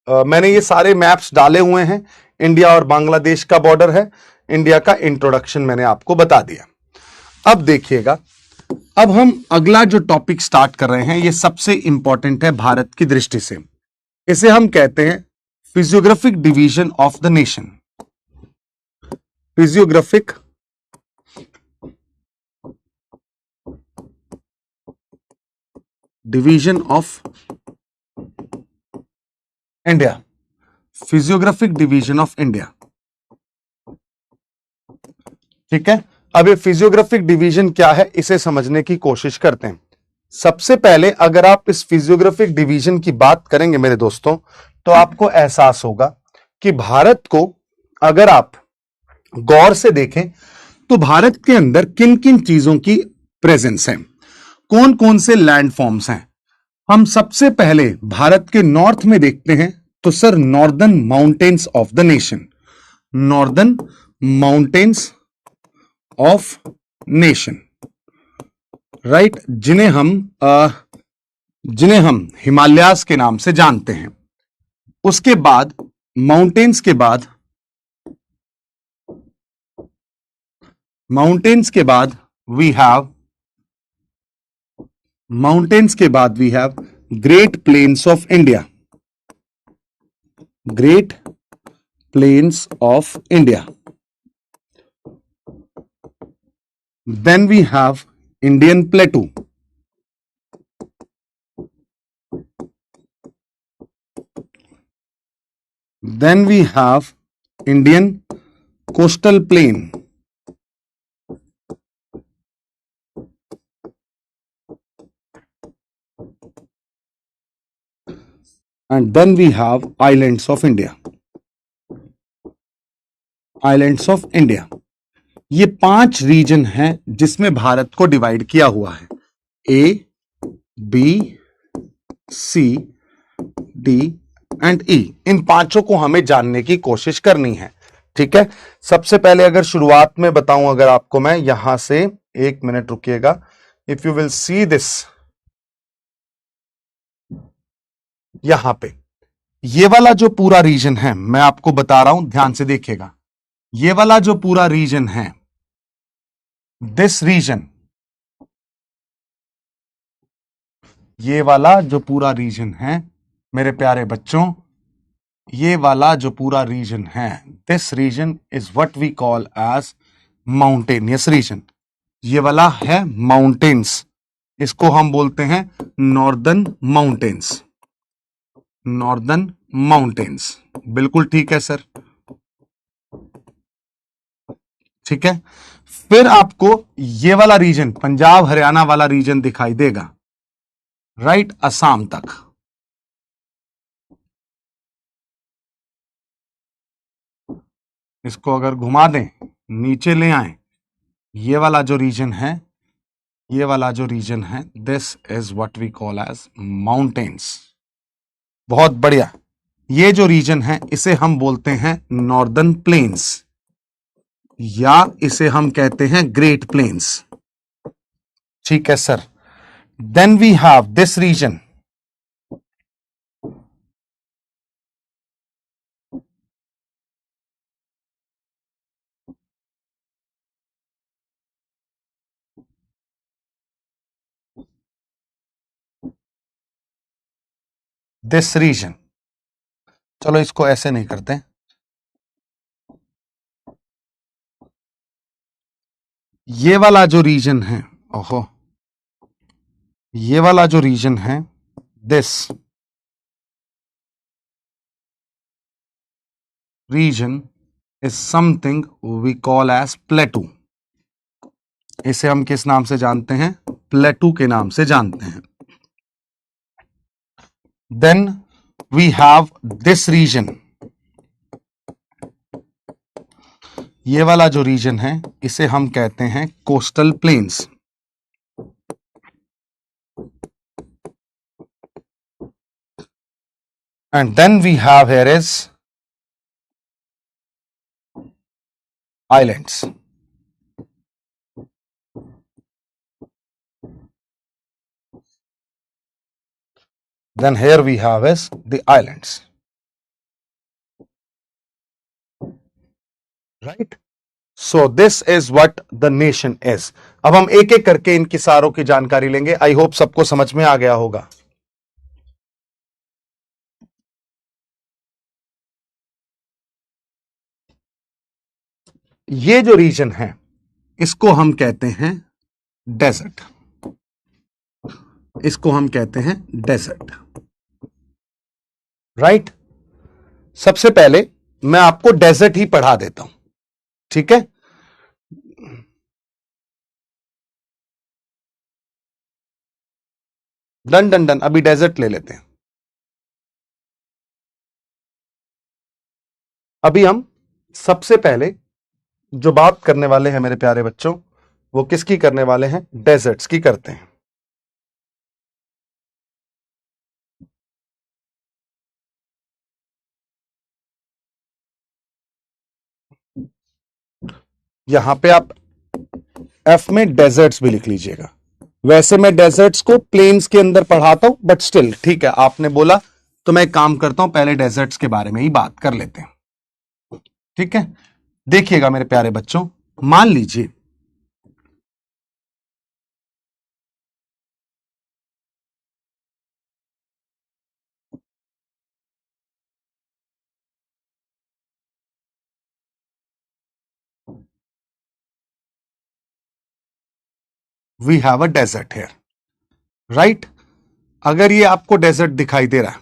मैंने ये सारे मैप्स डाले हुए हैं। इंडिया और बांग्लादेश का बॉर्डर है, इंडिया का इंट्रोडक्शन मैंने आपको बता दिया। अब देखिएगा, अब हम अगला जो टॉपिक स्टार्ट कर रहे हैं ये सबसे इंपॉर्टेंट है भारत की दृष्टि से। इसे हम कहते हैं physiographic division of the nation. Physiographic division of India. Physiographic division of India, ठीक है। अब ये फिजियोग्राफिक डिवीजन क्या है, इसे समझने की कोशिश करते हैं। सबसे पहले अगर आप इस फिजियोग्राफिक डिवीजन की बात करेंगे मेरे दोस्तों, तो आपको एहसास होगा कि भारत को अगर आप गौर से देखें तो भारत के अंदर किन किन चीजों की प्रेजेंस है, कौन कौन से लैंड फॉर्म्स हैं। हम सबसे पहले भारत के नॉर्थ में देखते हैं तो sir northern mountains of the nation, northern mountains of nation, right, जिन्हें हम हिमालयास के नाम से जानते हैं। उसके बाद माउंटेन्स के बाद we have great plains of India, great plains of India. Then we have Indian Plateau. Then we have Indian Coastal Plain. And then we have Islands of India. Islands of India. ये 5 reason हैं जिसमें भारत को divide किया हुआ है, ए, B, C, D and ई। इन 5 को हमें जानने की कोशिश करनी है, ठीक है। सबसे पहले अगर शुरुआत में बताऊं अगर आपको मैं यहां से, 1 मिनट रुकिएगा, if you will see this, यहां पे ये वाला जो पूरा रीजन है मैं आपको बता रहा हूं, ध्यान से देखिएगा। ये वाला जो पूरा रीजन है, दिस रीजन, ये वाला जो पूरा रीजन है मेरे प्यारे बच्चों, ये वाला जो पूरा रीजन है, this region is what we call as mountainous region. ये वाला है माउंटेन्स, इसको हम बोलते हैं नॉर्दर्न माउंटेन्स, नॉर्दर्न माउंटेन्स। बिल्कुल ठीक है सर, ठीक है। फिर आपको ये वाला रीजन, पंजाब हरियाणा वाला रीजन दिखाई देगा, राइट, असम तक। इसको अगर घुमा दें, नीचे ले आए, ये वाला जो रीजन है, ये वाला जो रीजन है, this is what we call as mountains. बहुत बढ़िया। ये जो रीजन है इसे हम बोलते हैं नॉर्दर्न प्लेन्स, या इसे हम कहते हैं ग्रेट प्लेन्स, ठीक है sir. Then we have this region, this region, चलो इसको ऐसे नहीं करते, ये वाला जो रीजन है, ओहो, ये वाला जो रीजन है, this region is something we call as plateau. इसे हम किस नाम से जानते हैं, प्लेटू के नाम से जानते हैं। Then we have this region, ये वाला जो रीजन है इसे हम कहते हैं coastal plains. And then we have here is islands. Then here we have is the islands. Right? So this is what the nation is. अब हम एक एक करके इनकी सारों की जानकारी लेंगे। आई होप सबको समझ में आ गया होगा। ये जो रीजन है इसको हम कहते हैं डेजर्ट, इसको हम कहते हैं डेजर्ट, राइट। सबसे पहले मैं आपको डेजर्ट ही पढ़ा देता हूं, ठीक है। डन डन डन, अभी डेजर्ट ले लेते हैं। अभी हम सबसे पहले जो बात करने वाले हैं मेरे प्यारे बच्चों, वो किसकी करने वाले हैं? डेजर्ट्स की करते हैं। यहां पे आप एफ में डेजर्ट्स भी लिख लीजिएगा। वैसे मैं डेजर्ट्स को प्लेन्स के अंदर पढ़ाता हूं, बट स्टिल ठीक है, आपने बोला तो मैं एक काम करता हूं, पहले डेजर्ट्स के बारे में ही बात कर लेते हैं, ठीक है। देखिएगा मेरे प्यारे बच्चों, मान लीजिए we have a desert here, right. अगर ये आपको डेजर्ट दिखाई दे रहा है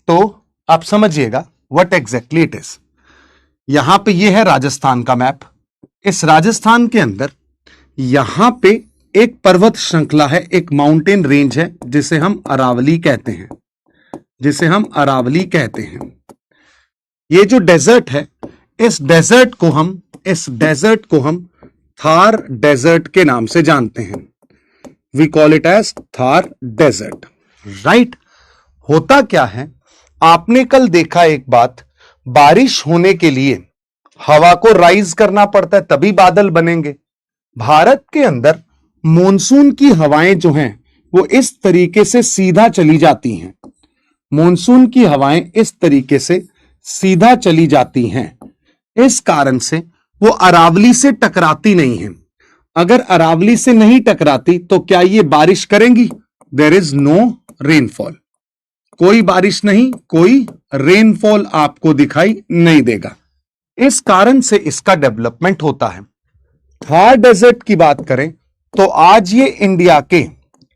तो आप समझिएगा व्हाट एग्जैक्टली इट इज। यहां पे ये है राजस्थान का मैप। इस राजस्थान के अंदर यहां पे एक पर्वत श्रृंखला है, एक माउंटेन रेंज है जिसे हम अरावली कहते हैं, जिसे हम अरावली कहते हैं। ये जो डेजर्ट है, इस डेजर्ट को हम थार डेजर्ट के नाम से जानते हैं। We call it as Thar desert, right. होता क्या है, आपने कल देखा एक बात, बारिश होने के लिए हवा को राइज करना पड़ता है तभी बादल बनेंगे। भारत के अंदर मॉनसून की हवाएं जो हैं वो इस तरीके से सीधा चली जाती हैं, मॉनसून की हवाएं इस तरीके से सीधा चली जाती हैं। इस कारण से वो अरावली से टकराती नहीं है। अगर अरावली से नहीं टकराती तो क्या ये बारिश करेंगी? देयर इज नो रेनफॉल, कोई बारिश नहीं, कोई रेनफॉल आपको दिखाई नहीं देगा। इस कारण से इसका डेवलपमेंट होता है। थार डेजर्ट की बात करें तो आज ये इंडिया के,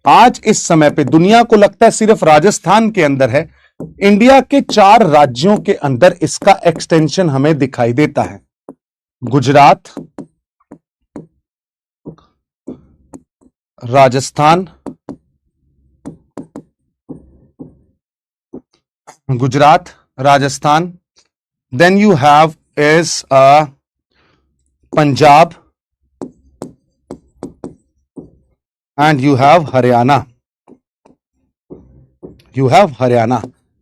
आज इस समय पे दुनिया को लगता है सिर्फ राजस्थान के अंदर है, इंडिया के 4 राज्यों के अंदर इसका एक्सटेंशन हमें दिखाई देता है। Gujarat, Rajasthan, Gujarat, Rajasthan, then you have is Punjab and you have Haryana, you have Haryana.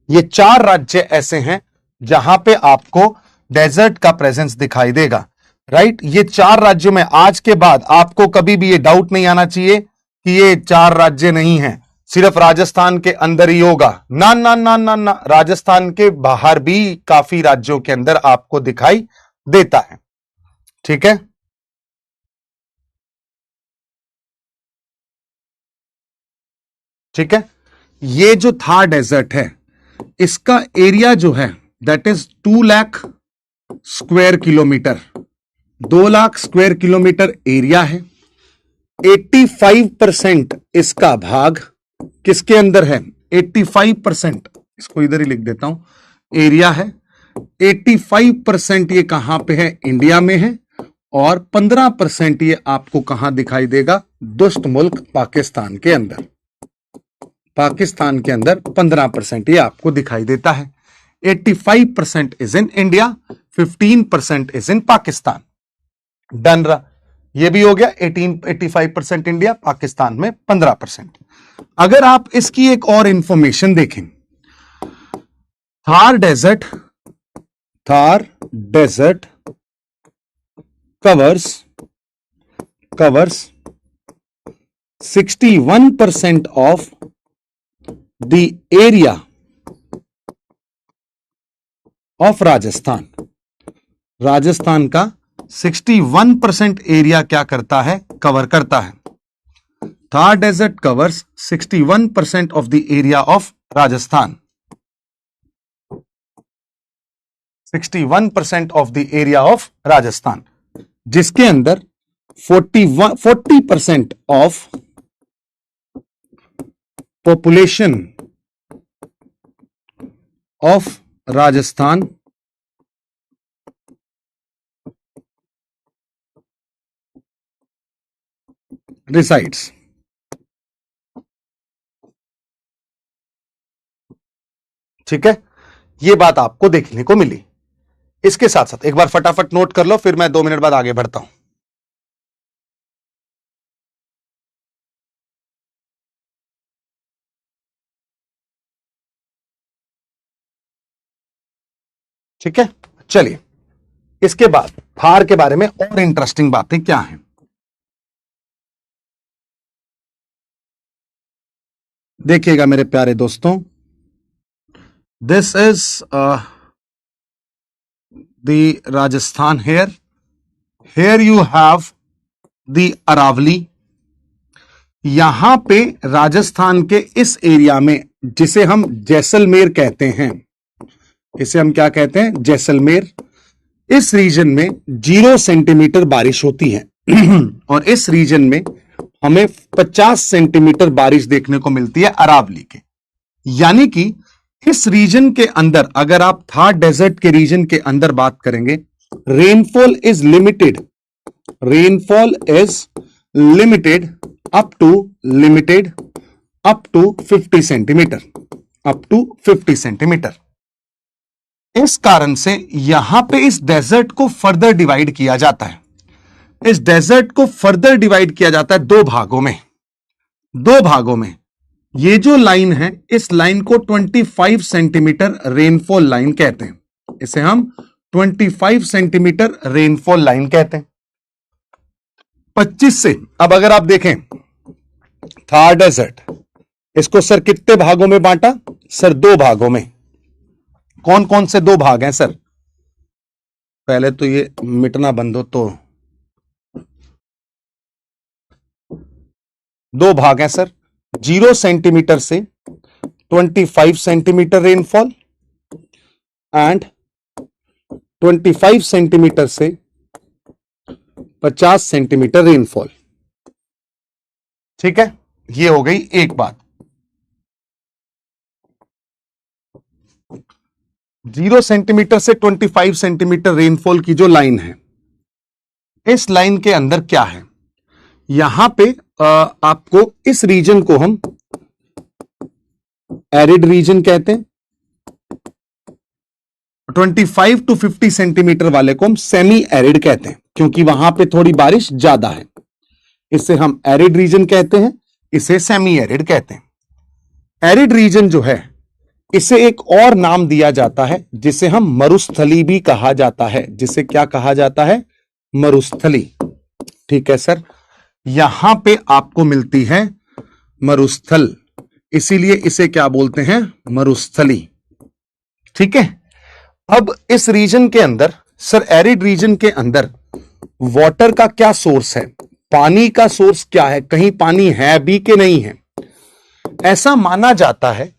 ये 4 राज्य ऐसे हैं जहां पे आपको डेजर्ट का प्रेजेंस दिखाई देगा, राइट। ये 4 राज्यों में आज के बाद आपको कभी भी ये डाउट नहीं आना चाहिए कि ये 4 राज्य नहीं है, सिर्फ राजस्थान के अंदर ही होगा। ना ना ना ना ना, राजस्थान के बाहर भी काफी राज्यों के अंदर आपको दिखाई देता है, ठीक है। ठीक है, ये जो थार डेजर्ट है इसका एरिया जो है that is 2 lakh square kilometre, 2 lakh square kilometre area है। 85% इसका भाग किसके अंदर है? 85%, इसको इधर ही लिख देता हूं, एरिया है। 85% ये कहां पे है? इंडिया में है। और 15% ये आपको कहां दिखाई देगा? दोस्त मुल्क पाकिस्तान के अंदर। पाकिस्तान के अंदर 15% ये आपको दिखाई देता है। 85% is in India, 15% is in Pakistan. Done रहा, ये भी हो गया। 85% इंडिया, पाकिस्तान में 15%। अगर आप इसकी एक और इंफॉर्मेशन देखें, Thar desert covers 61% of the area of Rajasthan. Rajasthan का 61% एरिया क्या करता है? कवर करता है। Thar desert covers 61% of the area of Rajasthan, 61% of the area of Rajasthan. जिसके अंदर 40% of population of Rajasthan resides. ठीक है, ये बात आपको देखने को मिली। इसके साथ साथ एक बार फटाफट नोट कर लो, फिर मैं 2 मिनट बाद आगे बढ़ता हूं। ठीक है, चलिए इसके बाद थार के बारे में और इंटरेस्टिंग बातें क्या हैं। देखिएगा मेरे प्यारे दोस्तों, this is the Rajasthan. Here you have the Aravalli. यहां पे राजस्थान के इस एरिया में, जिसे हम जैसलमेर कहते हैं, इसे हम क्या कहते हैं, जैसलमेर, इस रीजन में 0 सेंटीमीटर बारिश होती है और इस रीजन में हमें 50 सेंटीमीटर बारिश देखने को मिलती है अरावली के। यानी कि इस रीजन के अंदर, अगर आप थार डेजर्ट के रीजन के अंदर बात करेंगे, rainfall is limited up to 50 centimetre. इस कारण से यहां पे इस डेजर्ट को फर्दर डिवाइड किया जाता है। इस डेजर्ट को फर्दर डिवाइड किया जाता है दो भागों में। ये जो लाइन है, इस लाइन को 25 सेंटीमीटर रेनफॉल लाइन कहते हैं। इसे हम 25 सेंटीमीटर रेनफॉल लाइन कहते हैं। 25 से, अब अगर आप देखें थार डेजर्ट, इसको सर कितने भागों में बांटा? सर 2 भागों में। कौन कौन से 2 भाग हैं सर? पहले तो ये मिटना बंद हो तो 2 भाग हैं सर, 0 सेंटीमीटर से 25 सेंटीमीटर रेनफॉल एंड 25 सेंटीमीटर से 50 सेंटीमीटर रेनफॉल। ठीक है, ये हो गई एक बात। 0 सेंटीमीटर से 25 सेंटीमीटर रेनफॉल की जो लाइन है, इस लाइन के अंदर क्या है, यहां पे आपको इस रीजन को हम एरिड रीजन कहते हैं। 25 टू 50 सेंटीमीटर वाले को हम सेमी एरिड कहते हैं, क्योंकि वहां पे थोड़ी बारिश ज्यादा है। इसे हम एरिड रीजन कहते हैं, इसे सेमी एरिड कहते हैं। एरिड रीजन जो है, इसे एक और नाम दिया जाता है, जिसे हम मरुस्थली भी कहा जाता है। जिसे क्या कहा जाता है? मरुस्थली। ठीक है सर, यहां पे आपको मिलती है मरुस्थल, इसीलिए इसे क्या बोलते हैं? मरुस्थली। ठीक है, अब इस रीजन के अंदर सर, एरिड रीजन के अंदर वाटर का क्या सोर्स है, पानी का सोर्स क्या है, कहीं पानी है भी कि नहीं है? ऐसा माना जाता है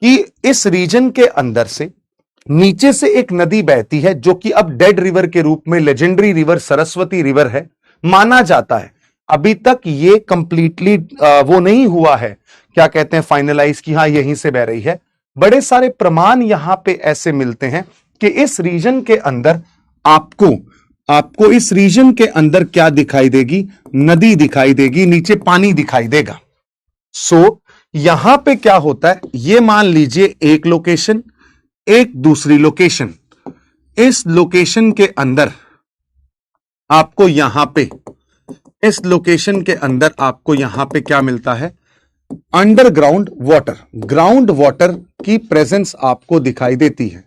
कि इस रीजन के अंदर से नीचे से एक नदी बहती है, जो कि अब डेड रिवर के रूप में लेजेंडरी रिवर सरस्वती रिवर है। माना जाता है, अभी तक ये कंप्लीटली वो नहीं हुआ है, क्या कहते हैं, फाइनलाइज, कि हाँ यहीं से बह रही है। बड़े सारे प्रमाण यहां पे ऐसे मिलते हैं कि इस रीजन के अंदर आपको इस रीजन के अंदर क्या दिखाई देगी? नदी दिखाई देगी, नीचे पानी दिखाई देगा। यहां पे क्या होता है, ये मान लीजिए एक लोकेशन, एक दूसरी लोकेशन। इस लोकेशन के अंदर आपको यहां पे, इस लोकेशन के अंदर आपको यहां पे क्या मिलता है? अंडरग्राउंड वाटर, ग्राउंड वाटर की प्रेजेंस आपको दिखाई देती है।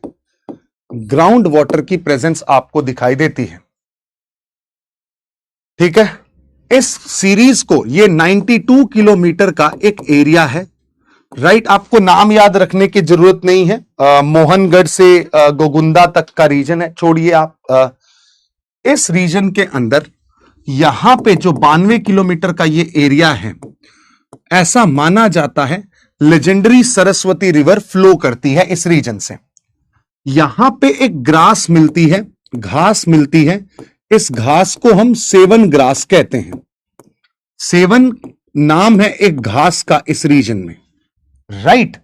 ग्राउंड वाटर की प्रेजेंस आपको दिखाई देती है। ठीक है, इस सीरीज को, ये 92 किलोमीटर का एक एरिया है। राइट, आपको नाम याद रखने की जरूरत नहीं है। मोहनगढ़ से गोगुंदा तक का रीजन है, छोड़िए आप। इस रीजन के अंदर यहां पे जो 92 किलोमीटर का ये एरिया है, ऐसा माना जाता है लेजेंडरी सरस्वती रिवर फ्लो करती है इस रीजन से। यहां पे एक ग्रास मिलती है, घास मिलती है, इस घास को हम सेवन ग्रास कहते हैं। सेवन नाम है एक घास का इस रीजन में, राइट।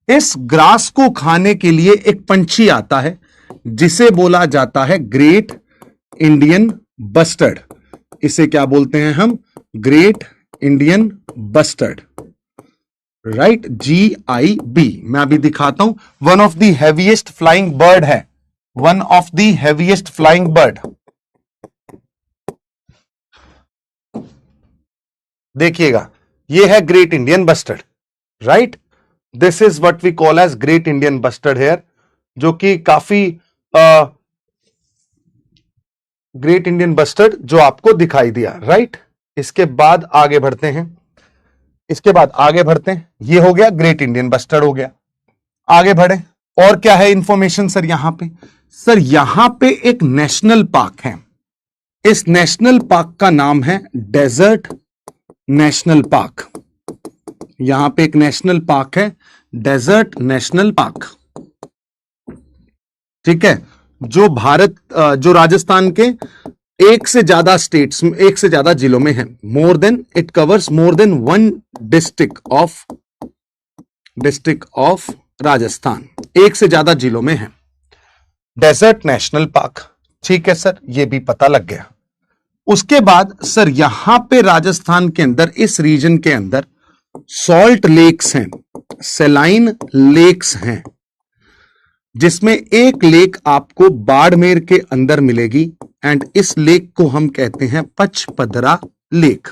इस ग्रास को खाने के लिए एक पंछी आता है जिसे बोला जाता है ग्रेट इंडियन बस्टर्ड। इसे क्या बोलते हैं हम? Great Indian bustard, right, GIB। मैं अभी दिखाता हूं। One of the heaviest flying bird है, one of the heaviest flying bird. देखिएगा, ये है great Indian bustard, right. This is what we call as great Indian bustard here, जो कि काफी ग्रेट इंडियन बस्टर्ड जो आपको दिखाई दिया, राइट। इसके बाद आगे बढ़ते हैं, ये हो गया ग्रेट इंडियन बस्टर्ड हो गया। आगे बढ़े, और क्या है इंफॉर्मेशन सर यहां पे? सर यहां पे एक नेशनल पार्क है। इस नेशनल पार्क का नाम है डेजर्ट नेशनल पार्क। यहां पे एक नेशनल पार्क है, डेजर्ट नेशनल पार्क, ठीक है, जो राजस्थान के एक से ज्यादा स्टेट्स में, एक से ज्यादा जिलों में है। It covers more than one district of Rajasthan, एक से ज्यादा जिलों में है। डेजर्ट नेशनल पार्क, ठीक है सर, ये भी पता लग गया। उसके बाद सर यहां पे राजस्थान के अंदर, इस रीजन के अंदर सॉल्ट लेक्स हैं, सेलाइन लेक्स हैं, जिसमें एक लेक आपको बाड़मेर के अंदर मिलेगी एंड इस लेक को हम कहते हैं पचपदरा लेक।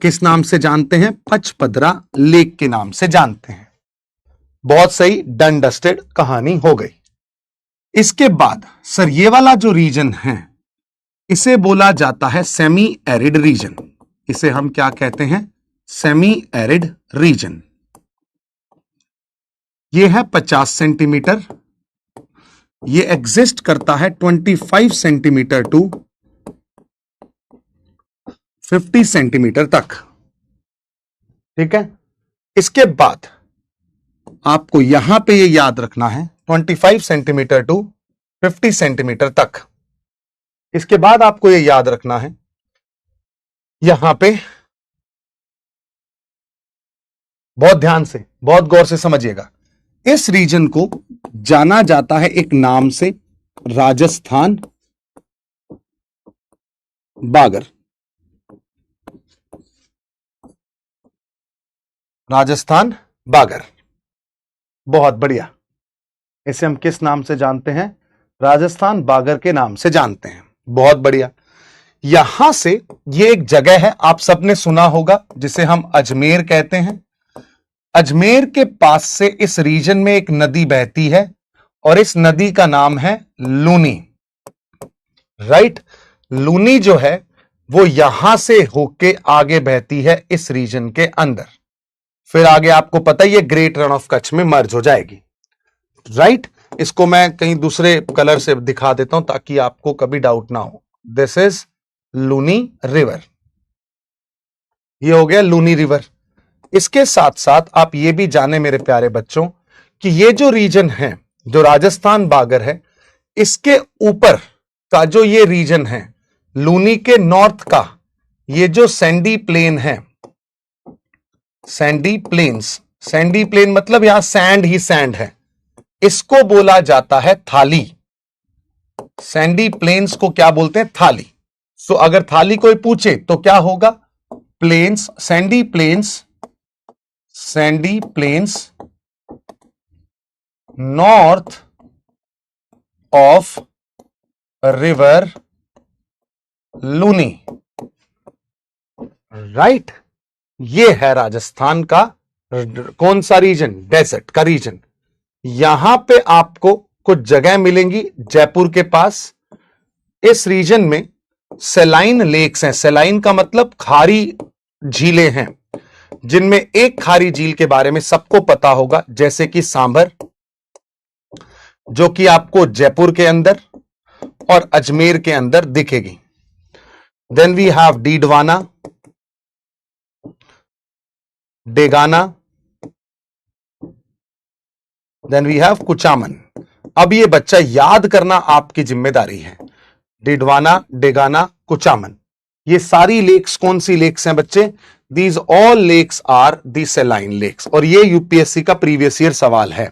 किस नाम से जानते हैं? पचपदरा लेक के नाम से जानते हैं। बहुत सही, डन डस्टेड कहानी हो गई। इसके बाद सर ये वाला जो रीजन है इसे बोला जाता है सेमी एरिड रीजन। इसे हम क्या कहते हैं? Semi arid region. ये है 50 सेंटीमीटर, ये एग्जिस्ट करता है 25 सेंटीमीटर टू 50 सेंटीमीटर तक, ठीक है। इसके बाद आपको यहां पे ये याद रखना है 25 सेंटीमीटर टू 50 सेंटीमीटर तक। इसके बाद आपको ये याद रखना है, यहां पे बहुत ध्यान से, बहुत गौर से समझिएगा, इस रीजन को जाना जाता है एक नाम से, राजस्थान बागर। राजस्थान बागर, बहुत बढ़िया। इसे हम किस नाम से जानते हैं? राजस्थान बागर के नाम से जानते हैं। बहुत बढ़िया। यहां से ये एक जगह है, आप सबने सुना होगा, जिसे हम अजमेर कहते हैं। अजमेर के पास से इस रीजन में एक नदी बहती है और इस नदी का नाम है लूनी, राइट। लूनी जो है वो यहां से होके आगे बहती है इस रीजन के अंदर, फिर आगे आपको पता ही है ग्रेट रन ऑफ कच्छ में मर्ज हो जाएगी, राइट। इसको मैं कहीं दूसरे कलर से दिखा देता हूं ताकि आपको कभी डाउट ना हो। दिस इज लूनी रिवर, ये हो गया लूनी रिवर। इसके साथ साथ आप ये भी जाने मेरे प्यारे बच्चों कि ये जो रीजन है, जो राजस्थान बागर है, इसके ऊपर का जो ये रीजन है, लूनी के नॉर्थ का ये जो सैंडी प्लेन है, सैंडी प्लेन्स, सैंडी प्लेन मतलब यहां सैंड ही सैंड है, इसको बोला जाता है थाली। सैंडी प्लेन्स को क्या बोलते हैं? थाली। सो अगर थाली कोई पूछे तो क्या होगा? Plains, sandy plains, sandy plains north of river Luni, right. ये है राजस्थान का कौन सा रीजन? डेजर्ट का रीजन। यहां पे आपको कुछ जगह मिलेंगी जयपुर के पास। इस रीजन में सेलाइन लेक्स हैं, सेलाइन का मतलब खारी झीलें हैं, जिनमें एक खारी झील के बारे में सबको पता होगा, जैसे कि सांभर, जो कि आपको जयपुर के अंदर और अजमेर के अंदर दिखेगी। Then we have Didwana, Degana, then we have Kuchaman. अब ये बच्चा याद करना आपकी जिम्मेदारी है। डिडवाना, डेगाना, कुचामन। ये सारी लेक्स कौन सी लेक्स हैं बच्चे? These all lakes are the saline lakes. और ये यूपीएससी का प्रीवियस ईयर सवाल है।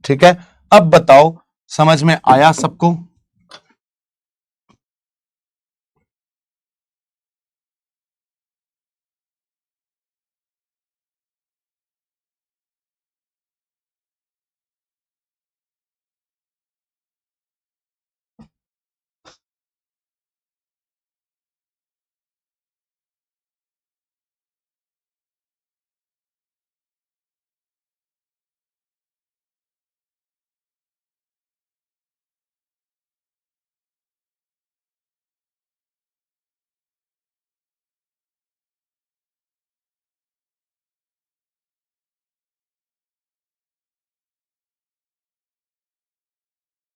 ठीक है, अब बताओ समझ में आया सबको?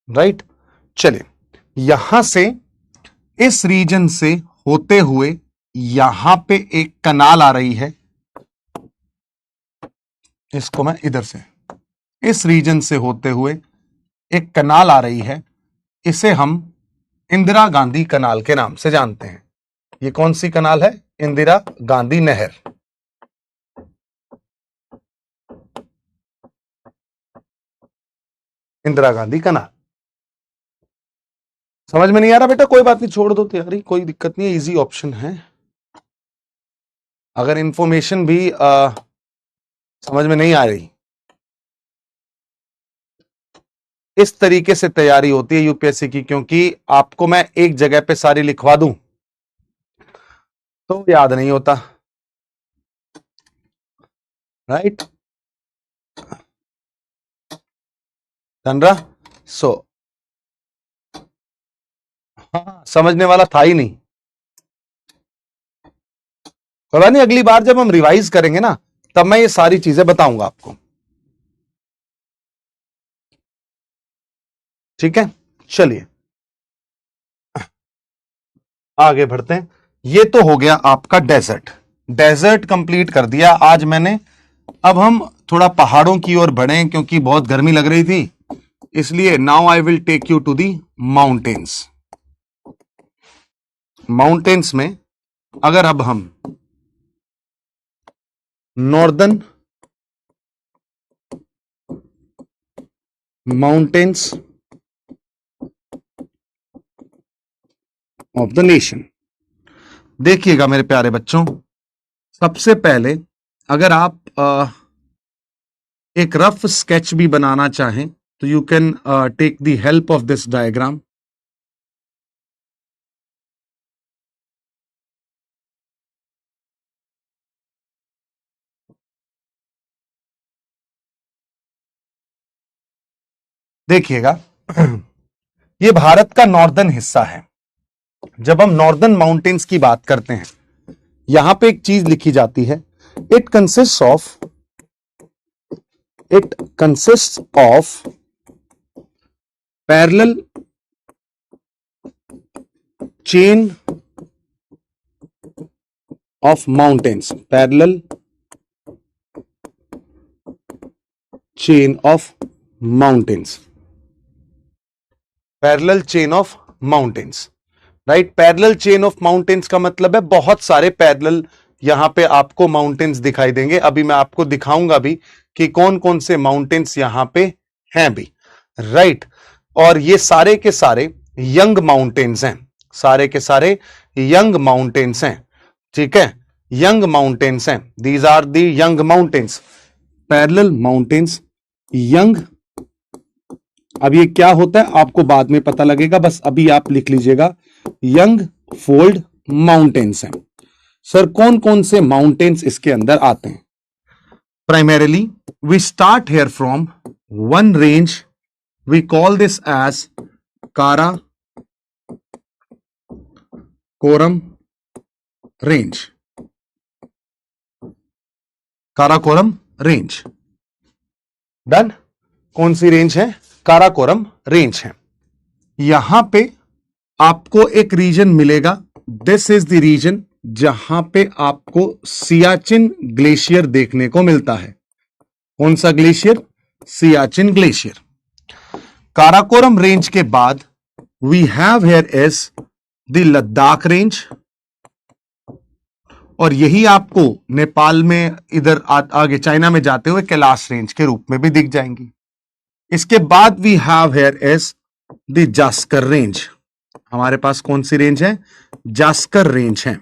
राइट, चलिए यहां से इस रीजन से होते हुए यहां पे एक कनाल आ रही है, इसको मैं इधर से, इस रीजन से होते हुए एक कनाल आ रही है, इसे हम इंदिरा गांधी कनाल के नाम से जानते हैं। ये कौन सी कनाल है? इंदिरा गांधी नहर। इंदिरा गांधी कनाल। समझ में नहीं आ रहा बेटा? कोई बात नहीं, छोड़ दो तैयारी, कोई दिक्कत नहीं है, इजी ऑप्शन है। अगर इंफॉर्मेशन भी समझ में नहीं आ रही, इस तरीके से तैयारी होती है यूपीएससी की, क्योंकि आपको मैं एक जगह पे सारी लिखवा दूं तो याद नहीं होता। राइट, डन रहा? सो हाँ, समझने वाला था ही नहीं। पता नहीं, अगली बार जब हम रिवाइज करेंगे ना, तब मैं ये सारी चीजें बताऊंगा आपको। ठीक है, चलिए आगे बढ़ते हैं। ये तो हो गया आपका डेजर्ट। डेजर्ट कंप्लीट कर दिया आज मैंने। अब हम थोड़ा पहाड़ों की ओर बढ़े, क्योंकि बहुत गर्मी लग रही थी, इसलिए now I will take you to the mountains. Mountains में अगर अब हम northern mountains of the nation, देखिएगा मेरे प्यारे बच्चों, सबसे पहले अगर आप एक रफ स्केच भी बनाना चाहें तो you can take the help of this diagram. देखिएगा, ये भारत का नॉर्दर्न हिस्सा है। जब हम नॉर्दर्न माउंटेन्स की बात करते हैं, यहां पे एक चीज लिखी जाती है, it consist of parallel chain of mountains, parallel chain of mountains, parallel chain of mountains. Right, parallel chain of mountains का मतलब है बहुत सारे पैरेलल यहां पे आपको माउंटेन्स दिखाई देंगे। अभी मैं आपको दिखाऊंगा भी कि कौन कौन से माउंटेन्स यहां पे हैं भी। राइट, और ये सारे के सारे यंग माउंटेन्स हैं, सारे के सारे यंग माउंटेन्स हैं। ठीक है, यंग माउंटेन्स हैं, these are the young mountains, parallel mountains, young. अब ये क्या होता है आपको बाद में पता लगेगा, बस अभी आप लिख लीजिएगा, यंग फोल्ड माउंटेन्स हैं। सर कौन कौन से माउंटेन्स इसके अंदर आते हैं? Primarily we start here from one range, we call this as Karakoram range, Karakoram range. Done, कौन सी रेंज है? काराकोरम रेंज है। यहां पे आपको एक रीजन मिलेगा, दिस इज द रीजन जहां पे आपको सियाचिन ग्लेशियर देखने को मिलता है। कौन सा glacier? Siachen glacier. Karakoram range के बाद we have here is the Ladakh range, और यही आपको नेपाल में इधर आगे चाइना में जाते हुए कैलाश रेंज के रूप में भी दिख जाएंगी। इसके बाद we have here is the Zanskar range. हमारे पास कौन सी रेंज है? जास्कर रेंज है।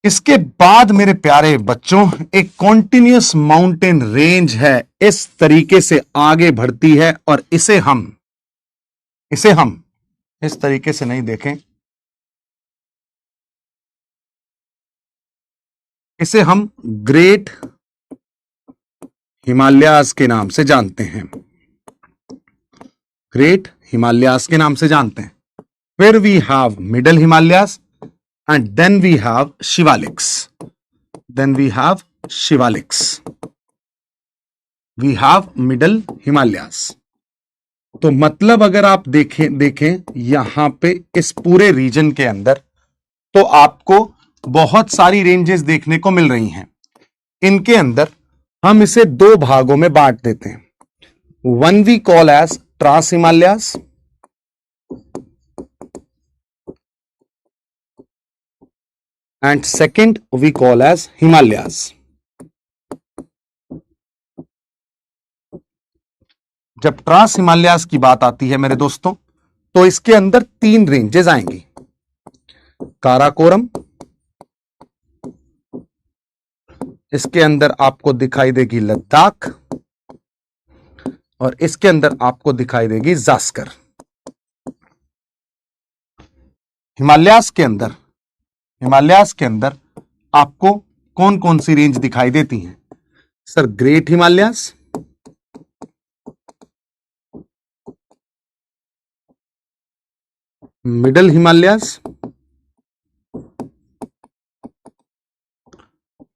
इसके बाद मेरे प्यारे बच्चों एक कॉन्टिन्यूस माउंटेन रेंज है, इस तरीके से आगे बढ़ती है, और इसे हम इस तरीके से नहीं देखें, इसे हम ग्रेट हिमालयाज के नाम से जानते हैं। ग्रेट हिमालयाज के नाम से जानते हैं। फिर we have middle Himalayas and then we have Shivaliks. We have middle Himalayas. तो मतलब अगर आप देखें यहां पे इस पूरे रीजन के अंदर, तो आपको बहुत सारी रेंजेस देखने को मिल रही हैं। इनके अंदर हम इसे दो भागों में बांट देते हैं। One we call as trans Himalayas, and second we call as Himalayas. जब ट्रांस हिमालयास की बात आती है मेरे दोस्तों, तो इसके अंदर तीन रेंजेस आएंगी। काराकोरम, इसके अंदर आपको दिखाई देगी लद्दाख, और इसके अंदर आपको दिखाई देगी जास्कर। हिमालयास के अंदर आपको कौन कौन सी रेंज दिखाई देती हैं? Sir, great Himalayas, middle Himalayas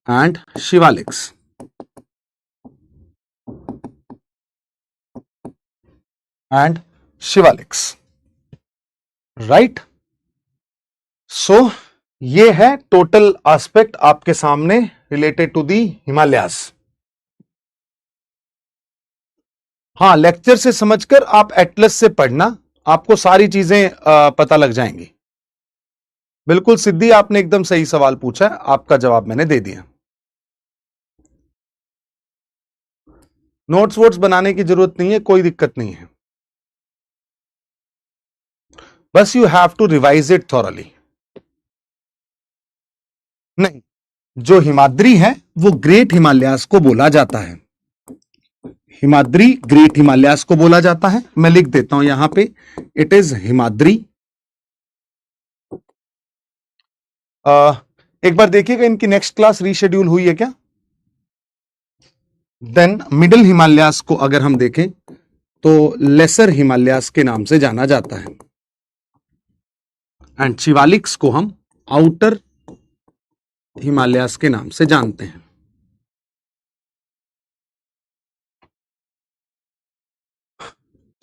and Shivaliks. Right. So ये है टोटल एस्पेक्ट आपके सामने रिलेटेड टू दी हिमालयास। हाँ, लेक्चर से समझकर आप एटलस से पढ़ना, आपको सारी चीजें पता लग जाएंगी। बिल्कुल सिद्धि, आपने एकदम सही सवाल पूछा है, आपका जवाब मैंने दे दिया। नोट्स वोट्स बनाने की जरूरत नहीं है, कोई दिक्कत नहीं है, बस you have to revise it thoroughly. नहीं, जो हिमाद्री है वो ग्रेट हिमालयास को बोला जाता है। हिमाद्री ग्रेट हिमालयास को बोला जाता है। मैं लिख देता हूं यहां पे, इट इज हिमाद्री। एक बार देखिएगा इनकी नेक्स्ट क्लास रीशेड्यूल हुई है क्या। देन मिडिल हिमालयास को अगर हम देखें तो लेसर हिमालयास के नाम से जाना जाता है, एंड शिवालिक्स को हम आउटर हिमालयास के नाम से जानते हैं।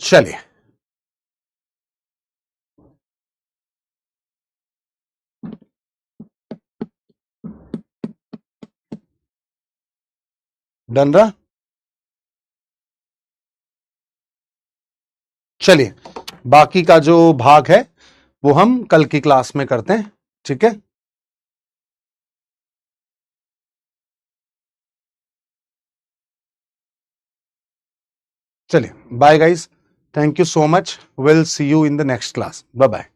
चलिए, डन रहा। चलिए, बाकी का जो भाग है वो हम कल की क्लास में करते हैं, ठीक है। चलिए, bye guys, thank you so much, will see you in the next class, bye bye.